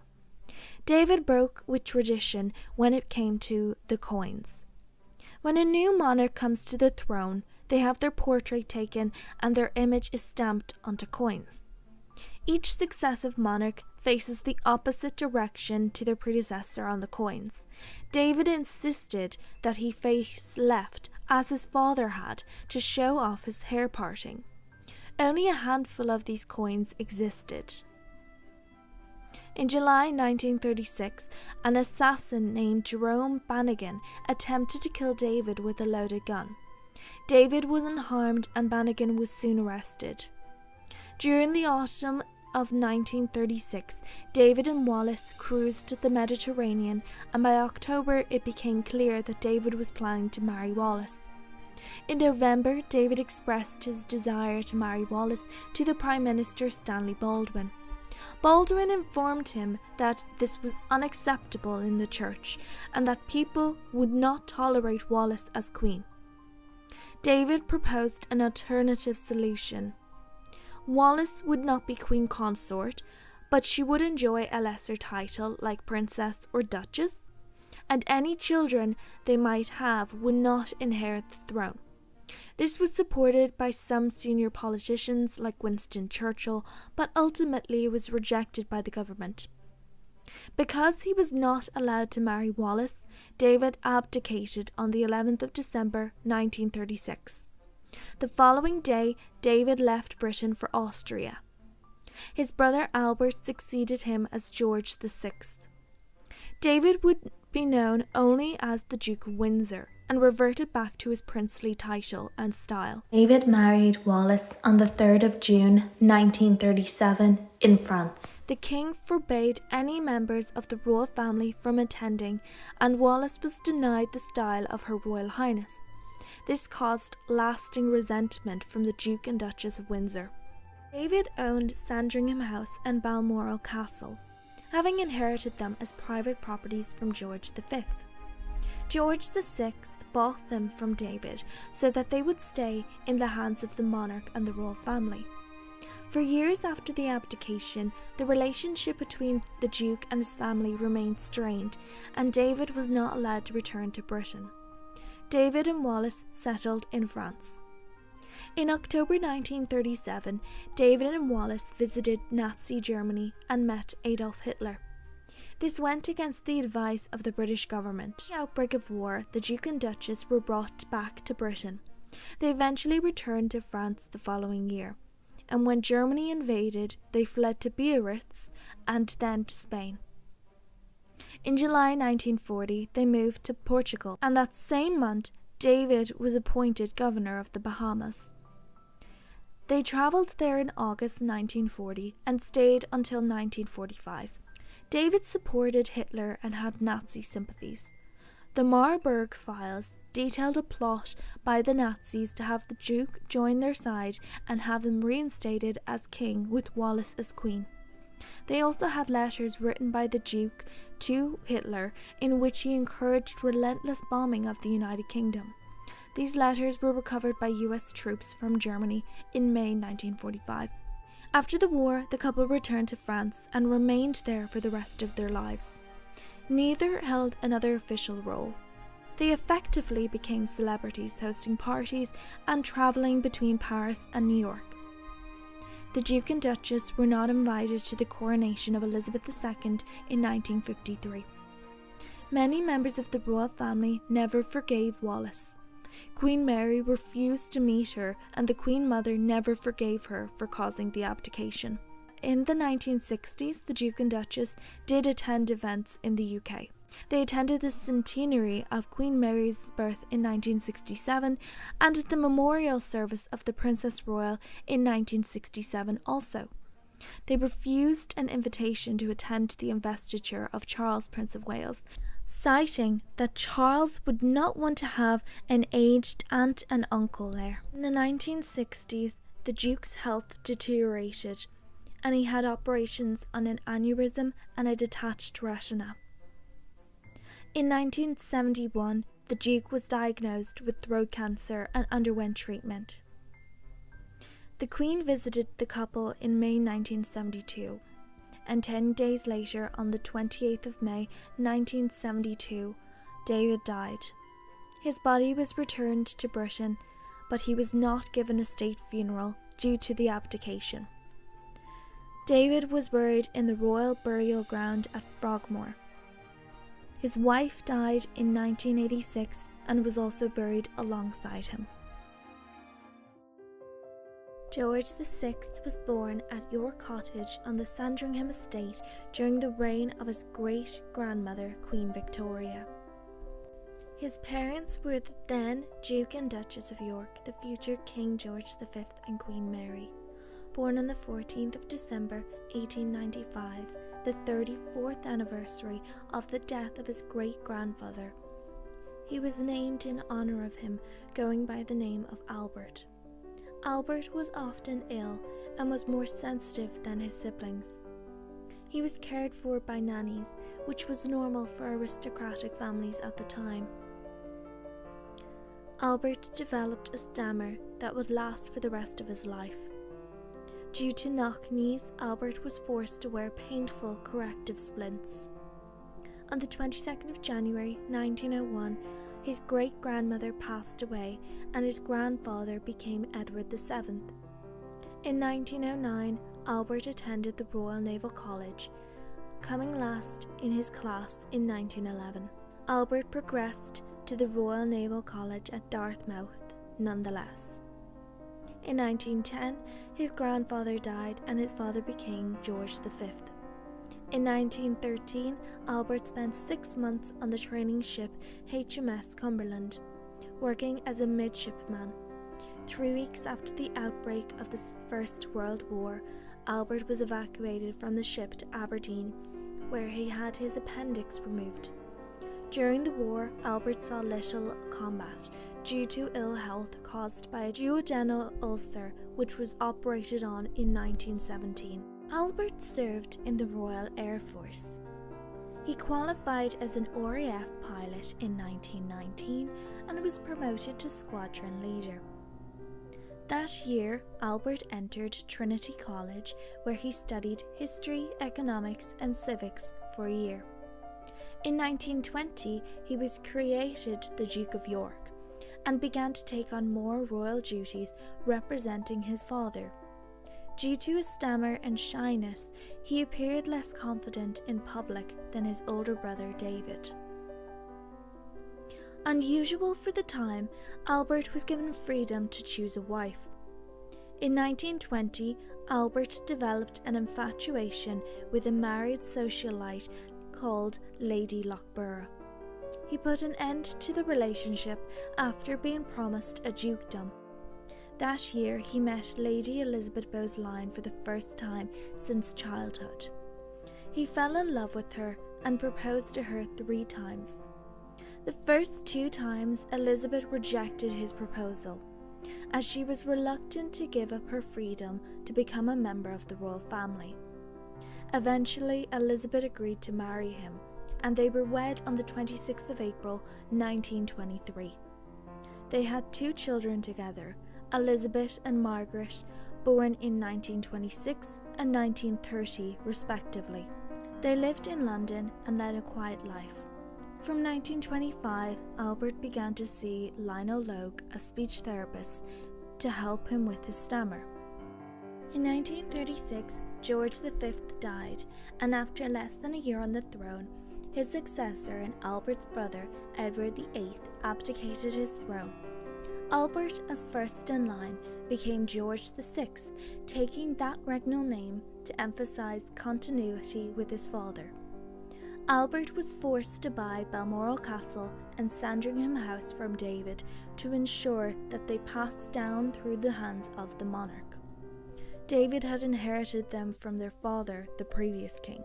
David broke with tradition when it came to the coins. When a new monarch comes to the throne, they have their portrait taken and their image is stamped onto coins. Each successive monarch faces the opposite direction to their predecessor on the coins. David insisted that he face left, as his father had, to show off his hair parting. Only a handful of these coins existed. In July 1936, an assassin named Jerome Bannigan attempted to kill David with a loaded gun. David was unharmed and Bannigan was soon arrested. During the autumn of 1936, David and Wallace cruised the Mediterranean, and by October it became clear that David was planning to marry Wallace. In November, David expressed his desire to marry Wallace to the Prime Minister Stanley Baldwin. Baldwin informed him that this was unacceptable in the church and that people would not tolerate Wallace as queen. David proposed an alternative solution. Wallace would not be queen consort, but she would enjoy a lesser title like princess or duchess, and any children they might have would not inherit the throne. This was supported by some senior politicians like Winston Churchill, but ultimately was rejected by the government. Because he was not allowed to marry Wallace, David abdicated on the 11th of December 1936. The following day, David left Britain for Austria. His brother Albert succeeded him as George VI. David would be known only as the Duke of Windsor and reverted back to his princely title and style. David married Wallace on the 3rd of June 1937 in France. The king forbade any members of the royal family from attending, and Wallace was denied the style of Her Royal Highness. This caused lasting resentment from the Duke and Duchess of Windsor. David owned Sandringham House and Balmoral Castle, having inherited them as private properties from George V. George VI bought them from David so that they would stay in the hands of the monarch and the royal family. For years after the abdication, the relationship between the Duke and his family remained strained, and David was not allowed to return to Britain. David and Wallace settled in France. In October 1937, David and Wallace visited Nazi Germany and met Adolf Hitler. This went against the advice of the British government. In the outbreak of war, the Duke and Duchess were brought back to Britain. They eventually returned to France the following year, and when Germany invaded, they fled to Biarritz and then to Spain. In July 1940, they moved to Portugal, and that same month, David was appointed governor of the Bahamas. They travelled there in August 1940 and stayed until 1945. David supported Hitler and had Nazi sympathies. The Marburg files detailed a plot by the Nazis to have the Duke join their side and have him reinstated as king with Wallace as queen. They also had letters written by the Duke to Hitler in which he encouraged relentless bombing of the United Kingdom. These letters were recovered by US troops from Germany in May 1945. After the war, the couple returned to France and remained there for the rest of their lives. Neither held another official role. They effectively became celebrities, hosting parties and travelling between Paris and New York. The Duke and Duchess were not invited to the coronation of Elizabeth II in 1953. Many members of the royal family never forgave Wallace. Queen Mary refused to meet her, and the Queen Mother never forgave her for causing the abdication. In the 1960s, the Duke and Duchess did attend events in the UK. They attended the centenary of Queen Mary's birth in 1967 and the memorial service of the Princess Royal in 1967 also. They refused an invitation to attend the investiture of Charles, Prince of Wales, citing that Charles would not want to have an aged aunt and uncle there. In the 1960s, the Duke's health deteriorated, and he had operations on an aneurysm and a detached retina. In 1971, the Duke was diagnosed with throat cancer and underwent treatment. The Queen visited the couple in May 1972, and 10 days later, on the 28th of May 1972, David died. His body was returned to Britain, but he was not given a state funeral due to the abdication. David was buried in the Royal Burial Ground at Frogmore. His wife died in 1986 and was also buried alongside him. George VI was born at York Cottage on the Sandringham estate during the reign of his great-grandmother, Queen Victoria. His parents were the then Duke and Duchess of York, the future King George V and Queen Mary. Born on the 14th of December 1895, the 34th anniversary of the death of his great-grandfather. He was named in honour of him, going by the name of Albert. Albert was often ill and was more sensitive than his siblings. He was cared for by nannies, which was normal for aristocratic families at the time. Albert developed a stammer that would last for the rest of his life. Due to knock-knees, Albert was forced to wear painful corrective splints. On the 22nd of January 1901, his great-grandmother passed away and his grandfather became Edward VII. In 1909, Albert attended the Royal Naval College, coming last in his class in 1911. Albert progressed to the Royal Naval College at Dartmouth nonetheless. In 1910, his grandfather died and his father became George V. In 1913, Albert spent 6 months on the training ship HMS Cumberland, working as a midshipman. 3 weeks after the outbreak of the First World War, Albert was evacuated from the ship to Aberdeen, where he had his appendix removed. During the war, Albert saw little combat due to ill health caused by a duodenal ulcer which was operated on in 1917. Albert served in the Royal Air Force. He qualified as an RAF pilot in 1919 and was promoted to squadron leader. That year, Albert entered Trinity College, where he studied history, economics and civics for a year. In 1920, he was created the Duke of York and began to take on more royal duties representing his father. Due to his stammer and shyness, he appeared less confident in public than his older brother David. Unusual for the time, Albert was given freedom to choose a wife. In 1920, Albert developed an infatuation with a married socialite called Lady Lochborough. He put an end to the relationship after being promised a dukedom. That year, he met Lady Elizabeth Bowes-Lyon for the first time since childhood. He fell in love with her and proposed to her 3 times. The first 2 times, Elizabeth rejected his proposal, as she was reluctant to give up her freedom to become a member of the royal family. Eventually, Elizabeth agreed to marry him, and they were wed on the 26th of April, 1923. They had 2 children together, Elizabeth and Margaret, born in 1926 and 1930 respectively. They lived in London and led a quiet life. From 1925, Albert began to see Lionel Logue, a speech therapist, to help him with his stammer. In 1936, George V died, and after less than a year on the throne, his successor and Albert's brother, Edward VIII, abdicated his throne. Albert, as first in line, became George VI, taking that regnal name to emphasise continuity with his father. Albert was forced to buy Balmoral Castle and Sandringham House from David to ensure that they passed down through the hands of the monarch. David had inherited them from their father, the previous king.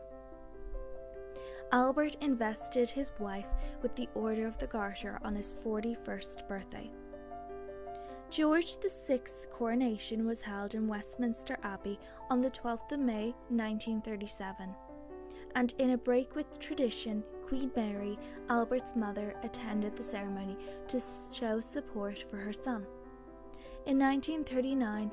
Albert invested his wife with the Order of the Garter on his 41st birthday. George VI's coronation was held in Westminster Abbey on the 12th of May 1937, and in a break with tradition, Queen Mary, Albert's mother, attended the ceremony to show support for her son. In 1939,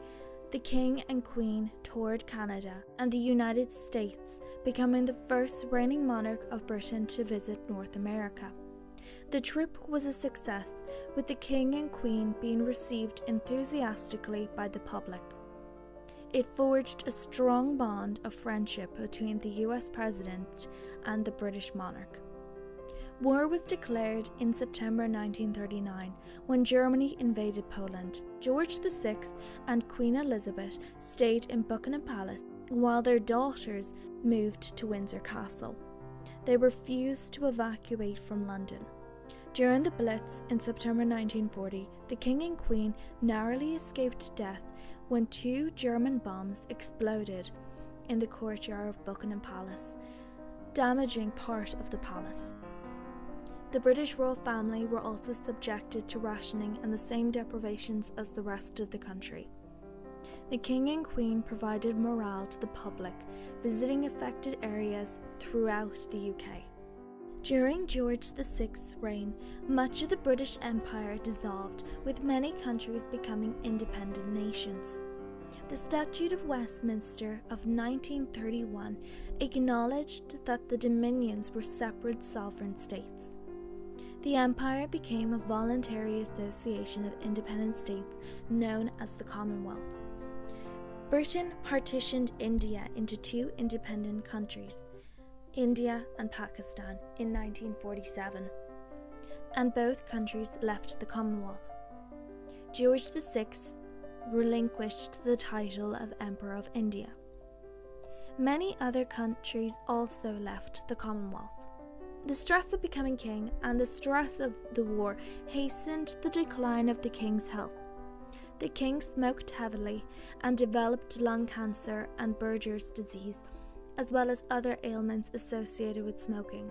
the King and Queen toured Canada and the United States, becoming the first reigning monarch of Britain to visit North America. The trip was a success, with the King and Queen being received enthusiastically by the public. It forged a strong bond of friendship between the US President and the British monarch. War was declared in September 1939 when Germany invaded Poland. George VI and Queen Elizabeth stayed in Buckingham Palace while their daughters moved to Windsor Castle. They refused to evacuate from London. During the Blitz in September 1940, the King and Queen narrowly escaped death when 2 German bombs exploded in the courtyard of Buckingham Palace, damaging part of the palace. The British royal family were also subjected to rationing and the same deprivations as the rest of the country. The King and Queen provided morale to the public, visiting affected areas throughout the UK. During George VI's reign, much of the British Empire dissolved, with many countries becoming independent nations. The Statute of Westminster of 1931 acknowledged that the dominions were separate sovereign states. The empire became a voluntary association of independent states known as the Commonwealth. Britain partitioned India into 2 independent countries, India and Pakistan, in 1947, and both countries left the Commonwealth. George VI relinquished the title of Emperor of India. Many other countries also left the Commonwealth. The stress of becoming king and the stress of the war hastened the decline of the king's health. The king smoked heavily and developed lung cancer and Buerger's disease, as well as other ailments associated with smoking.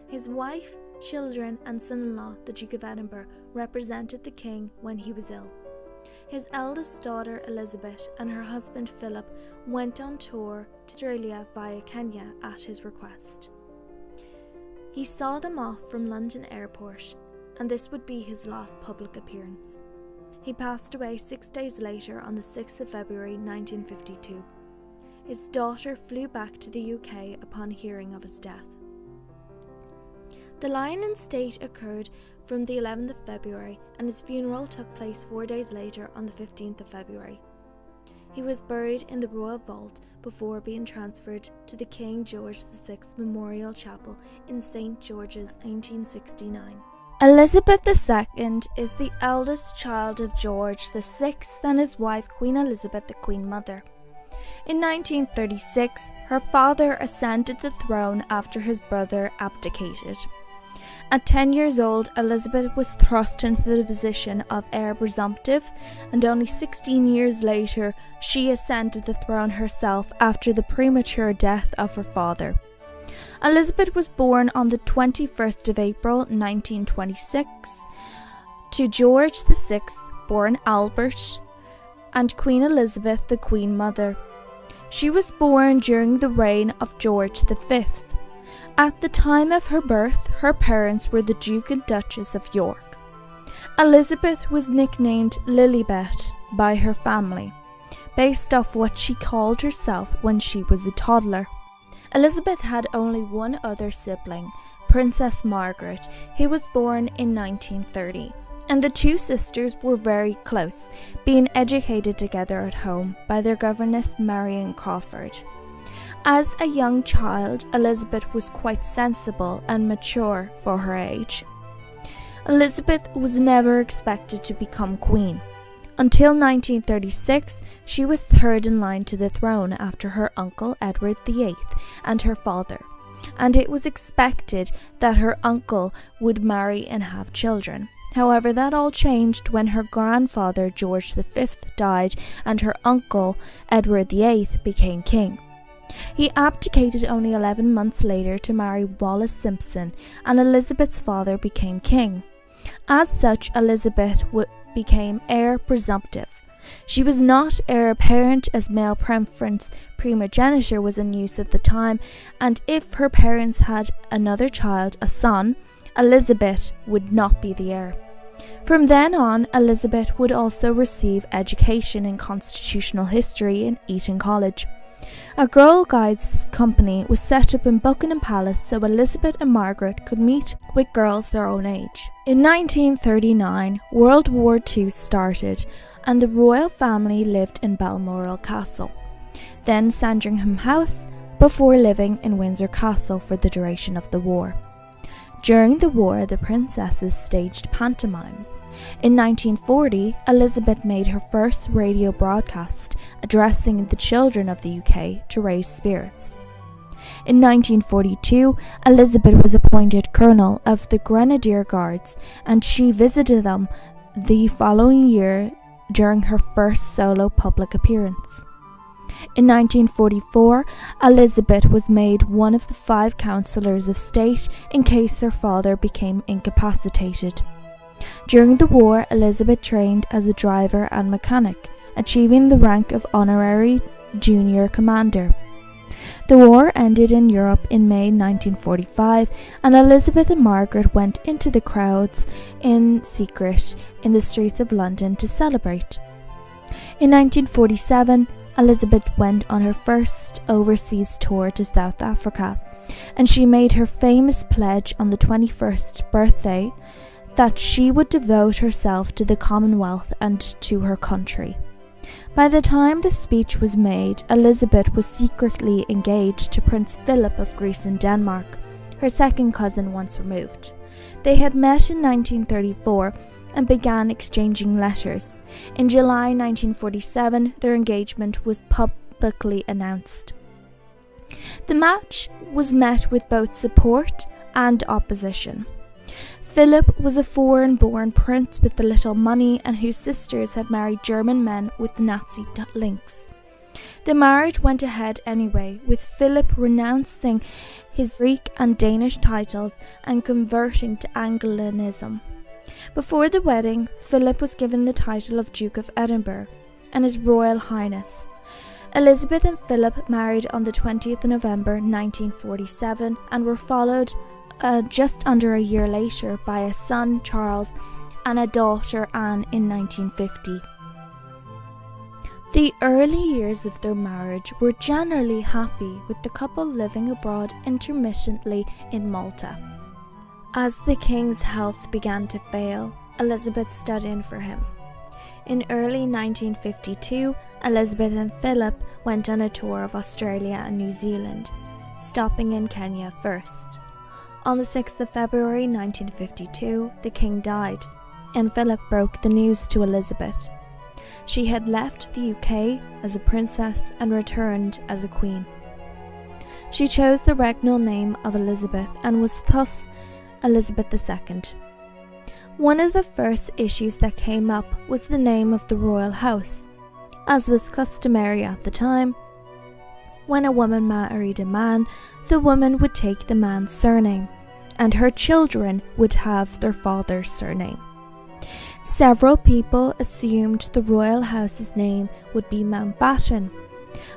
His wife, children, and son-in-law, the Duke of Edinburgh, represented the king when he was ill. His eldest daughter, Elizabeth, and her husband, Philip, went on tour to Australia via Kenya at his request. He saw them off from London Airport, and this would be his last public appearance. He passed away 6 days later on the 6th of February 1952. His daughter flew back to the UK upon hearing of his death. The lying in state occurred from the 11th of February, and his funeral took place 4 days later on the 15th of February. He was buried in the Royal Vault before being transferred to the King George VI Memorial Chapel in St George's 1969. Elizabeth II is the eldest child of George VI and his wife Queen Elizabeth, the Queen Mother. In 1936, her father ascended the throne after his brother abdicated. At 10 years old, Elizabeth was thrust into the position of heir presumptive, and only 16 years later, she ascended the throne herself after the premature death of her father. Elizabeth was born on the 21st of April 1926 to George VI, born Albert, and Queen Elizabeth, the Queen Mother. She was born during the reign of George V. At the time of her birth, her parents were the Duke and Duchess of York. Elizabeth was nicknamed Lilibet by her family, based off what she called herself when she was a toddler. Elizabeth had only one other sibling, Princess Margaret, who was born in 1930, and the 2 sisters were very close, being educated together at home by their governess Marion Crawford. As a young child, Elizabeth was quite sensible and mature for her age. Elizabeth was never expected to become queen. Until 1936, she was third in line to the throne after her uncle Edward VIII and her father, and it was expected that her uncle would marry and have children. However, that all changed when her grandfather George V died and her uncle Edward VIII became king. He abdicated only 11 months later to marry Wallis Simpson, and Elizabeth's father became king. As such, Elizabeth became heir presumptive. She was not heir apparent, as male preference primogeniture was in use at the time, and if her parents had another child, a son, Elizabeth would not be the heir. From then on, Elizabeth would also receive education in constitutional history in Eton College. A Girl Guides company was set up in Buckingham Palace so Elizabeth and Margaret could meet with girls their own age. In 1939, World War II started and the royal family lived in Balmoral Castle, then Sandringham House, before living in Windsor Castle for the duration of the war. During the war, the princesses staged pantomimes. In 1940, Elizabeth made her first radio broadcast addressing the children of the UK to raise spirits. In 1942, Elizabeth was appointed Colonel of the Grenadier Guards, and she visited them the following year during her first solo public appearance. In 1944, Elizabeth was made one of the 5 councillors of state in case her father became incapacitated. During the war, Elizabeth trained as a driver and mechanic, achieving the rank of honorary junior commander. The war ended in Europe in May 1945, and Elizabeth and Margaret went into the crowds in secret in the streets of London to celebrate. In 1947, Elizabeth went on her first overseas tour to South Africa, and she made her famous pledge on the 21st birthday that she would devote herself to the Commonwealth and to her country. By the time the speech was made, Elizabeth was secretly engaged to Prince Philip of Greece and Denmark, her second cousin once removed. They had met in 1934 and began exchanging letters. In July 1947, their engagement was publicly announced. The match was met with both support and opposition. Philip was a foreign-born prince with a little money and whose sisters had married German men with Nazi links. The marriage went ahead anyway, with Philip renouncing his Greek and Danish titles and converting to Anglicanism. Before the wedding, Philip was given the title of Duke of Edinburgh and His Royal Highness. Elizabeth and Philip married on the 20th of November 1947 and were followed just under a year later by a son, Charles, and a daughter, Anne, in 1950. The early years of their marriage were generally happy, with the couple living abroad intermittently in Malta. As the king's health began to fail, Elizabeth stood in for him. In early 1952, Elizabeth and Philip went on a tour of Australia and New Zealand, stopping in Kenya first. On the 6th of February 1952, the king died, and Philip broke the news to Elizabeth. She had left the UK as a princess and returned as a queen. She chose the regnal name of Elizabeth and was thus Elizabeth II. One of the first issues that came up was the name of the royal house. As was customary at the time, when a woman married a man, the woman would take the man's surname, and her children would have their father's surname. Several people assumed the royal house's name would be Mountbatten,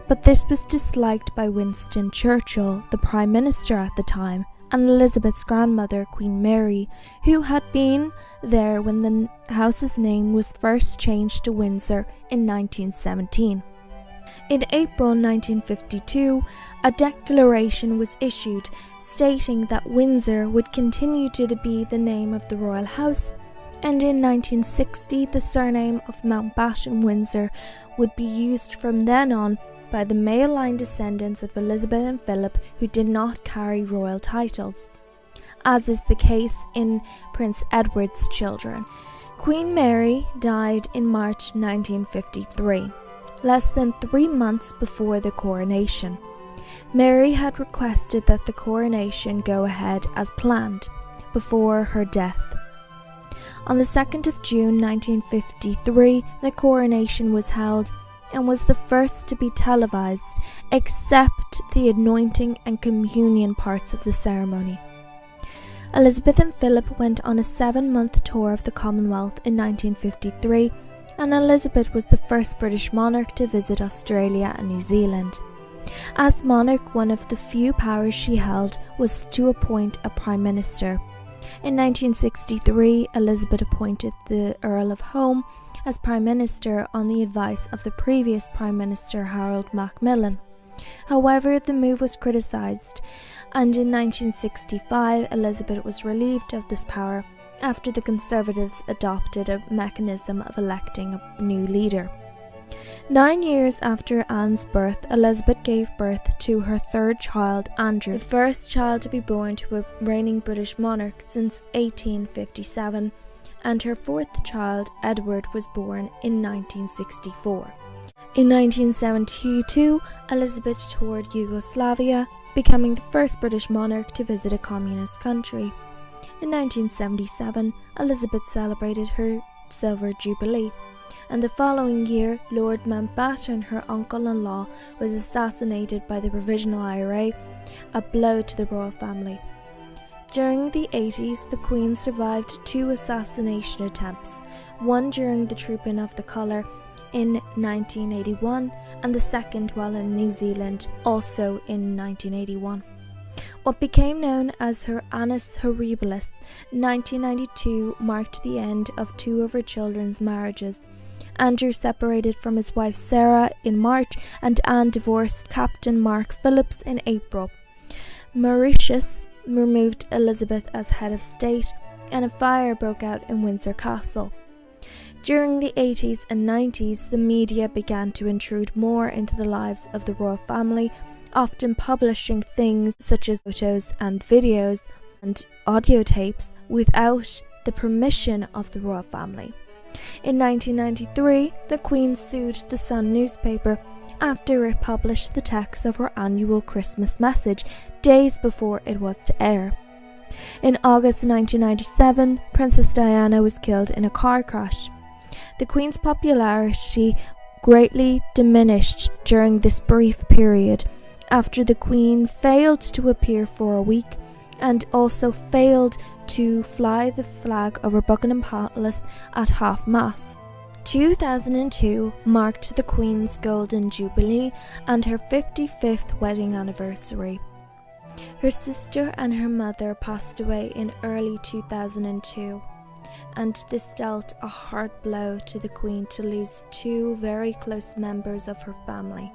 but this was disliked by Winston Churchill, the Prime Minister at the time, and Elizabeth's grandmother, Queen Mary, who had been there when the house's name was first changed to Windsor in 1917. In April 1952, a declaration was issued stating that Windsor would continue to be the name of the royal house, and in 1960 the surname of Mountbatten Windsor would be used from then on by the male line descendants of Elizabeth and Philip who did not carry royal titles, as is the case in Prince Edward's children. Queen Mary died in March 1953, less than 3 months before the coronation. Mary had requested that the coronation go ahead as planned before her death. On the 2nd of June 1953, the coronation was held and was the first to be televised, except the anointing and communion parts of the ceremony. Elizabeth and Philip went on a 7-month tour of the Commonwealth in 1953, and Elizabeth was the first British monarch to visit Australia and New Zealand. As monarch, one of the few powers she held was to appoint a Prime Minister. In 1963, Elizabeth appointed the Earl of Home as Prime Minister on the advice of the previous Prime Minister Harold Macmillan. However, the move was criticised, and in 1965 Elizabeth was relieved of this power after the Conservatives adopted a mechanism of electing a new leader. 9 years after Anne's birth, Elizabeth gave birth to her third child, Andrew, the first child to be born to a reigning British monarch since 1857, and her fourth child, Edward, was born in 1964. In 1972, Elizabeth toured Yugoslavia, becoming the first British monarch to visit a communist country. In 1977, Elizabeth celebrated her Silver Jubilee, and the following year, Lord Mountbatten, her uncle-in-law, was assassinated by the Provisional IRA, a blow to the royal family. During the 80s, the Queen survived 2 assassination attempts, one during the Trooping of the Colour in 1981 and the second while in New Zealand, also in 1981. What became known as her Annus Horribilis, 1992, marked the end of 2 of her children's marriages. Andrew separated from his wife Sarah in March, and Anne divorced Captain Mark Phillips in April. Mauritius removed Elizabeth as head of state, and a fire broke out in Windsor Castle. During the 80s and 90s, the media began to intrude more into the lives of the royal family, often publishing things such as photos and videos and audio tapes without the permission of the royal family. In 1993, the Queen sued the Sun newspaper after it published the text of her annual Christmas message days before it was to air. In August 1997, Princess Diana was killed in a car crash. The Queen's popularity greatly diminished during this brief period after the Queen failed to appear for a week and also failed to fly the flag over Buckingham Palace at half-mast. 2002 marked the Queen's Golden Jubilee and her 55th wedding anniversary. Her sister and her mother passed away in early 2002, and this dealt a hard blow to the Queen to lose 2 very close members of her family.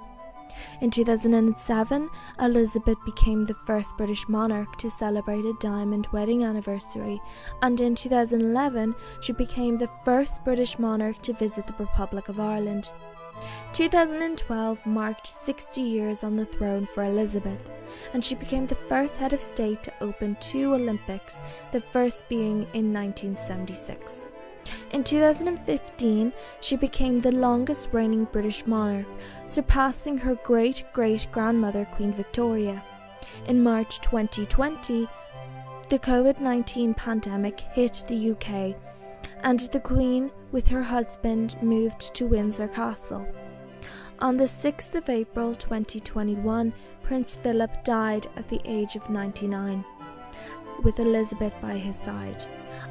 In 2007, Elizabeth became the first British monarch to celebrate a diamond wedding anniversary, and in 2011, she became the first British monarch to visit the Republic of Ireland. 2012 marked 60 years on the throne for Elizabeth, and she became the first head of state to open 2 Olympics, the first being in 1976. In 2015, she became the longest reigning British monarch, surpassing her great-great-grandmother Queen Victoria. In March 2020, the COVID-19 pandemic hit the UK, and the Queen, with her husband, moved to Windsor Castle. On the 6th of April 2021, Prince Philip died at the age of 99, with Elizabeth by his side.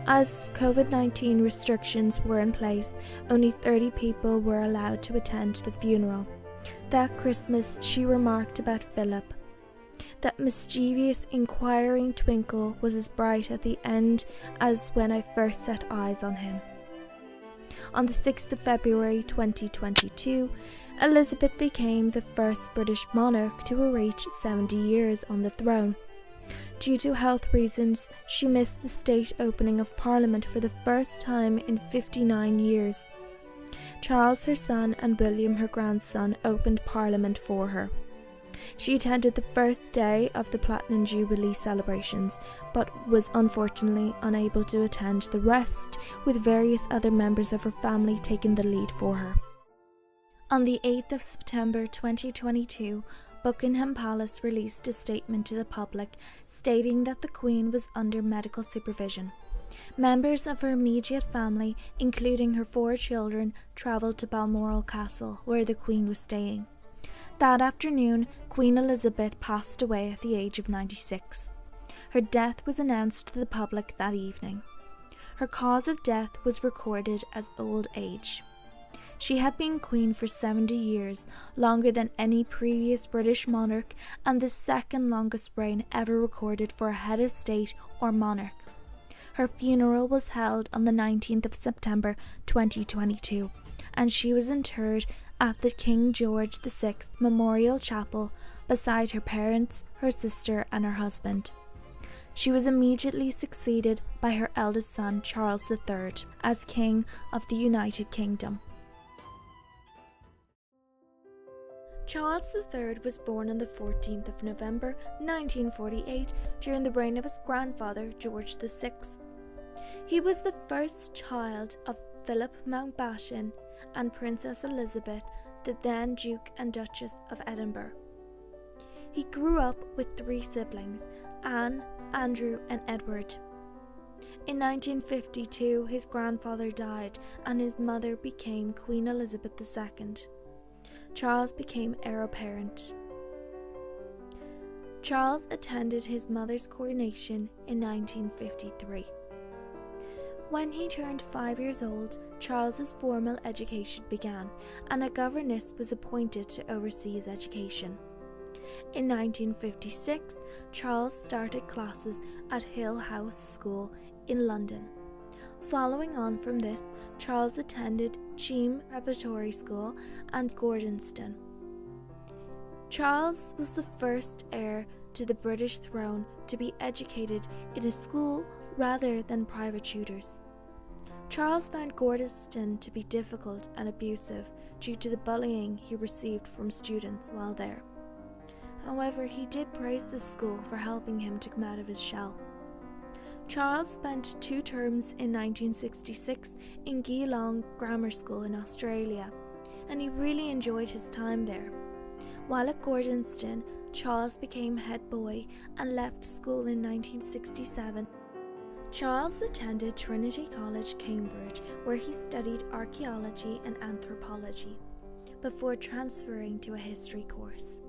As COVID-19 restrictions were in place, only 30 people were allowed to attend the funeral. That Christmas, she remarked about Philip: "That mischievous, inquiring twinkle was as bright at the end as when I first set eyes on him." On the 6th of February 2022, Elizabeth became the first British monarch to reach 70 years on the throne. Due to health reasons, she missed the state opening of Parliament for the first time in 59 years. Charles, her son, and William, her grandson, opened Parliament for her. She attended the first day of the Platinum Jubilee celebrations, but was unfortunately unable to attend the rest, with various other members of her family taking the lead for her. On the 8th of September 2022, Buckingham Palace released a statement to the public stating that the Queen was under medical supervision. Members of her immediate family, including her 4 children, travelled to Balmoral Castle, where the Queen was staying. That afternoon, Queen Elizabeth passed away at the age of 96. Her death was announced to the public that evening. Her cause of death was recorded as old age. She had been Queen for 70 years, longer than any previous British monarch, and the second longest reign ever recorded for a head of state or monarch. Her funeral was held on the 19th of September 2022, and she was interred at the King George VI Memorial Chapel beside her parents, her sister, and her husband. She was immediately succeeded by her eldest son, Charles III, as King of the United Kingdom. Charles III was born on the 14th of November 1948 during the reign of his grandfather, George VI. He was the first child of Philip Mountbatten and Princess Elizabeth, the then Duke and Duchess of Edinburgh. He grew up with 3 siblings, Anne, Andrew, and Edward. In 1952, his grandfather died and his mother became Queen Elizabeth II. Charles became heir apparent. Charles attended his mother's coronation in 1953. When he turned 5 years old, Charles's formal education began, and a governess was appointed to oversee his education. In 1956, Charles started classes at Hill House School in London. Following on from this, Charles attended Cheam Preparatory School and Gordonston. Charles was the first heir to the British throne to be educated in a school rather than private tutors. Charles found Gordonston to be difficult and abusive due to the bullying he received from students while there. However, he did praise the school for helping him to come out of his shell. Charles spent 2 terms in 1966 in Geelong Grammar School in Australia, and he really enjoyed his time there. While at Gordonston, Charles became head boy and left school in 1967. Charles attended Trinity College, Cambridge, where he studied archaeology and anthropology, before transferring to a history course.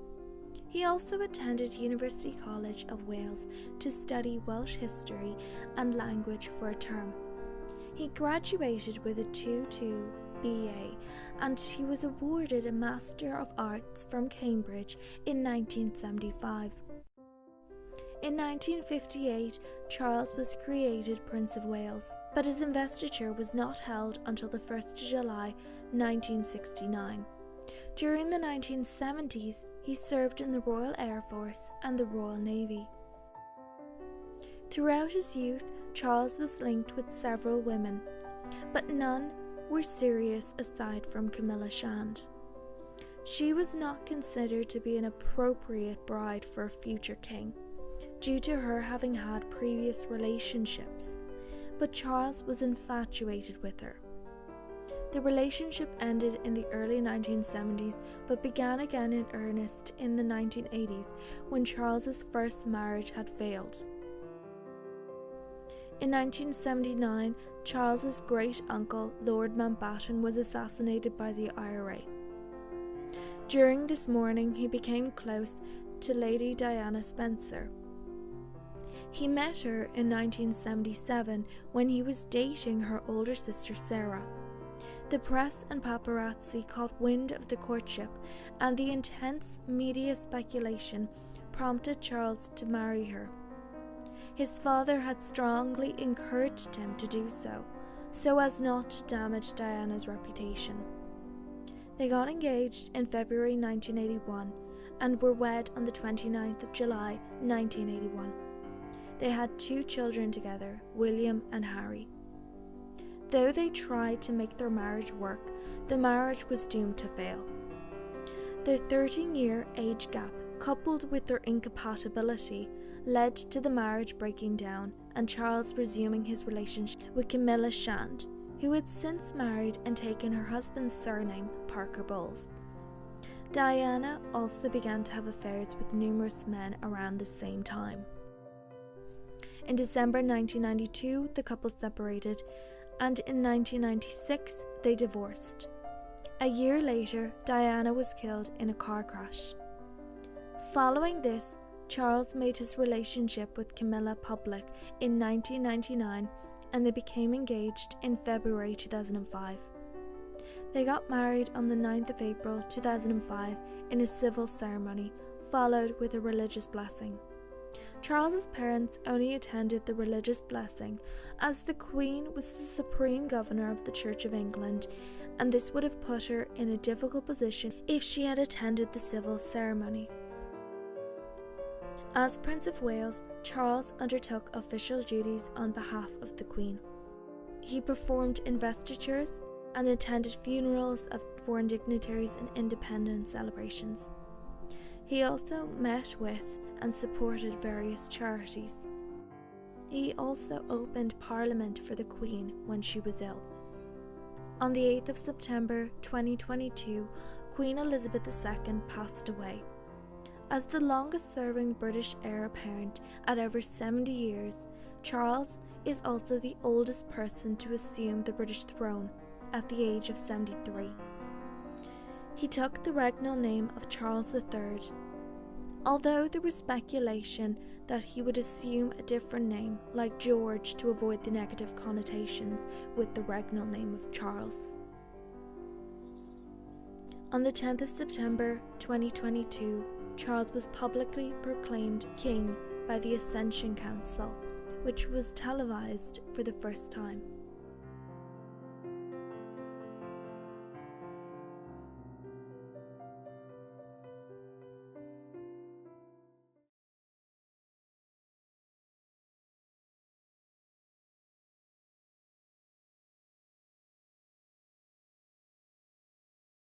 He also attended University College of Wales to study Welsh history and language for a term. He graduated with a 2:2 BA, and he was awarded a Master of Arts from Cambridge in 1975. In 1958, Charles was created Prince of Wales, but his investiture was not held until the 1st of July 1969. During the 1970s, he served in the Royal Air Force and the Royal Navy. Throughout his youth, Charles was linked with several women, but none were serious aside from Camilla Shand. She was not considered to be an appropriate bride for a future king, due to her having had previous relationships, but Charles was infatuated with her. The relationship ended in the early 1970s, but began again in earnest in the 1980s when Charles's first marriage had failed. In 1979, Charles's great-uncle, Lord Mountbatten, was assassinated by the IRA. During this mourning, he became close to Lady Diana Spencer. He met her in 1977 when he was dating her older sister Sarah. The press and paparazzi caught wind of the courtship, and the intense media speculation prompted Charles to marry her. His father had strongly encouraged him to do so as not to damage Diana's reputation. They got engaged in February 1981 and were wed on the 29th of July 1981. They had 2 children together, William and Harry. Though they tried to make their marriage work, the marriage was doomed to fail. Their 13-year age gap, coupled with their incompatibility, led to the marriage breaking down and Charles resuming his relationship with Camilla Shand, who had since married and taken her husband's surname, Parker Bowles. Diana also began to have affairs with numerous men around the same time. In December 1992, the couple separated, and in 1996 they divorced. A year later, Diana was killed in a car crash. Following this, Charles made his relationship with Camilla public in 1999, and they became engaged in February 2005. They got married on the 9th of April 2005 in a civil ceremony, followed with a religious blessing. Charles's parents only attended the religious blessing, as the Queen was the supreme governor of the Church of England, and this would have put her in a difficult position if she had attended the civil ceremony. As Prince of Wales, Charles undertook official duties on behalf of the Queen. He performed investitures and attended funerals of foreign dignitaries and independence celebrations. He also met with and supported various charities. He also opened Parliament for the Queen when she was ill. On the 8th of September 2022, Queen Elizabeth II passed away. As the longest-serving British heir apparent at over 70 years, Charles is also the oldest person to assume the British throne at the age of 73. He took the regnal name of Charles III, although there was speculation that he would assume a different name like George to avoid the negative connotations with the regnal name of Charles. On the 10th of September 2022, Charles was publicly proclaimed king by the Ascension Council, which was televised for the first time.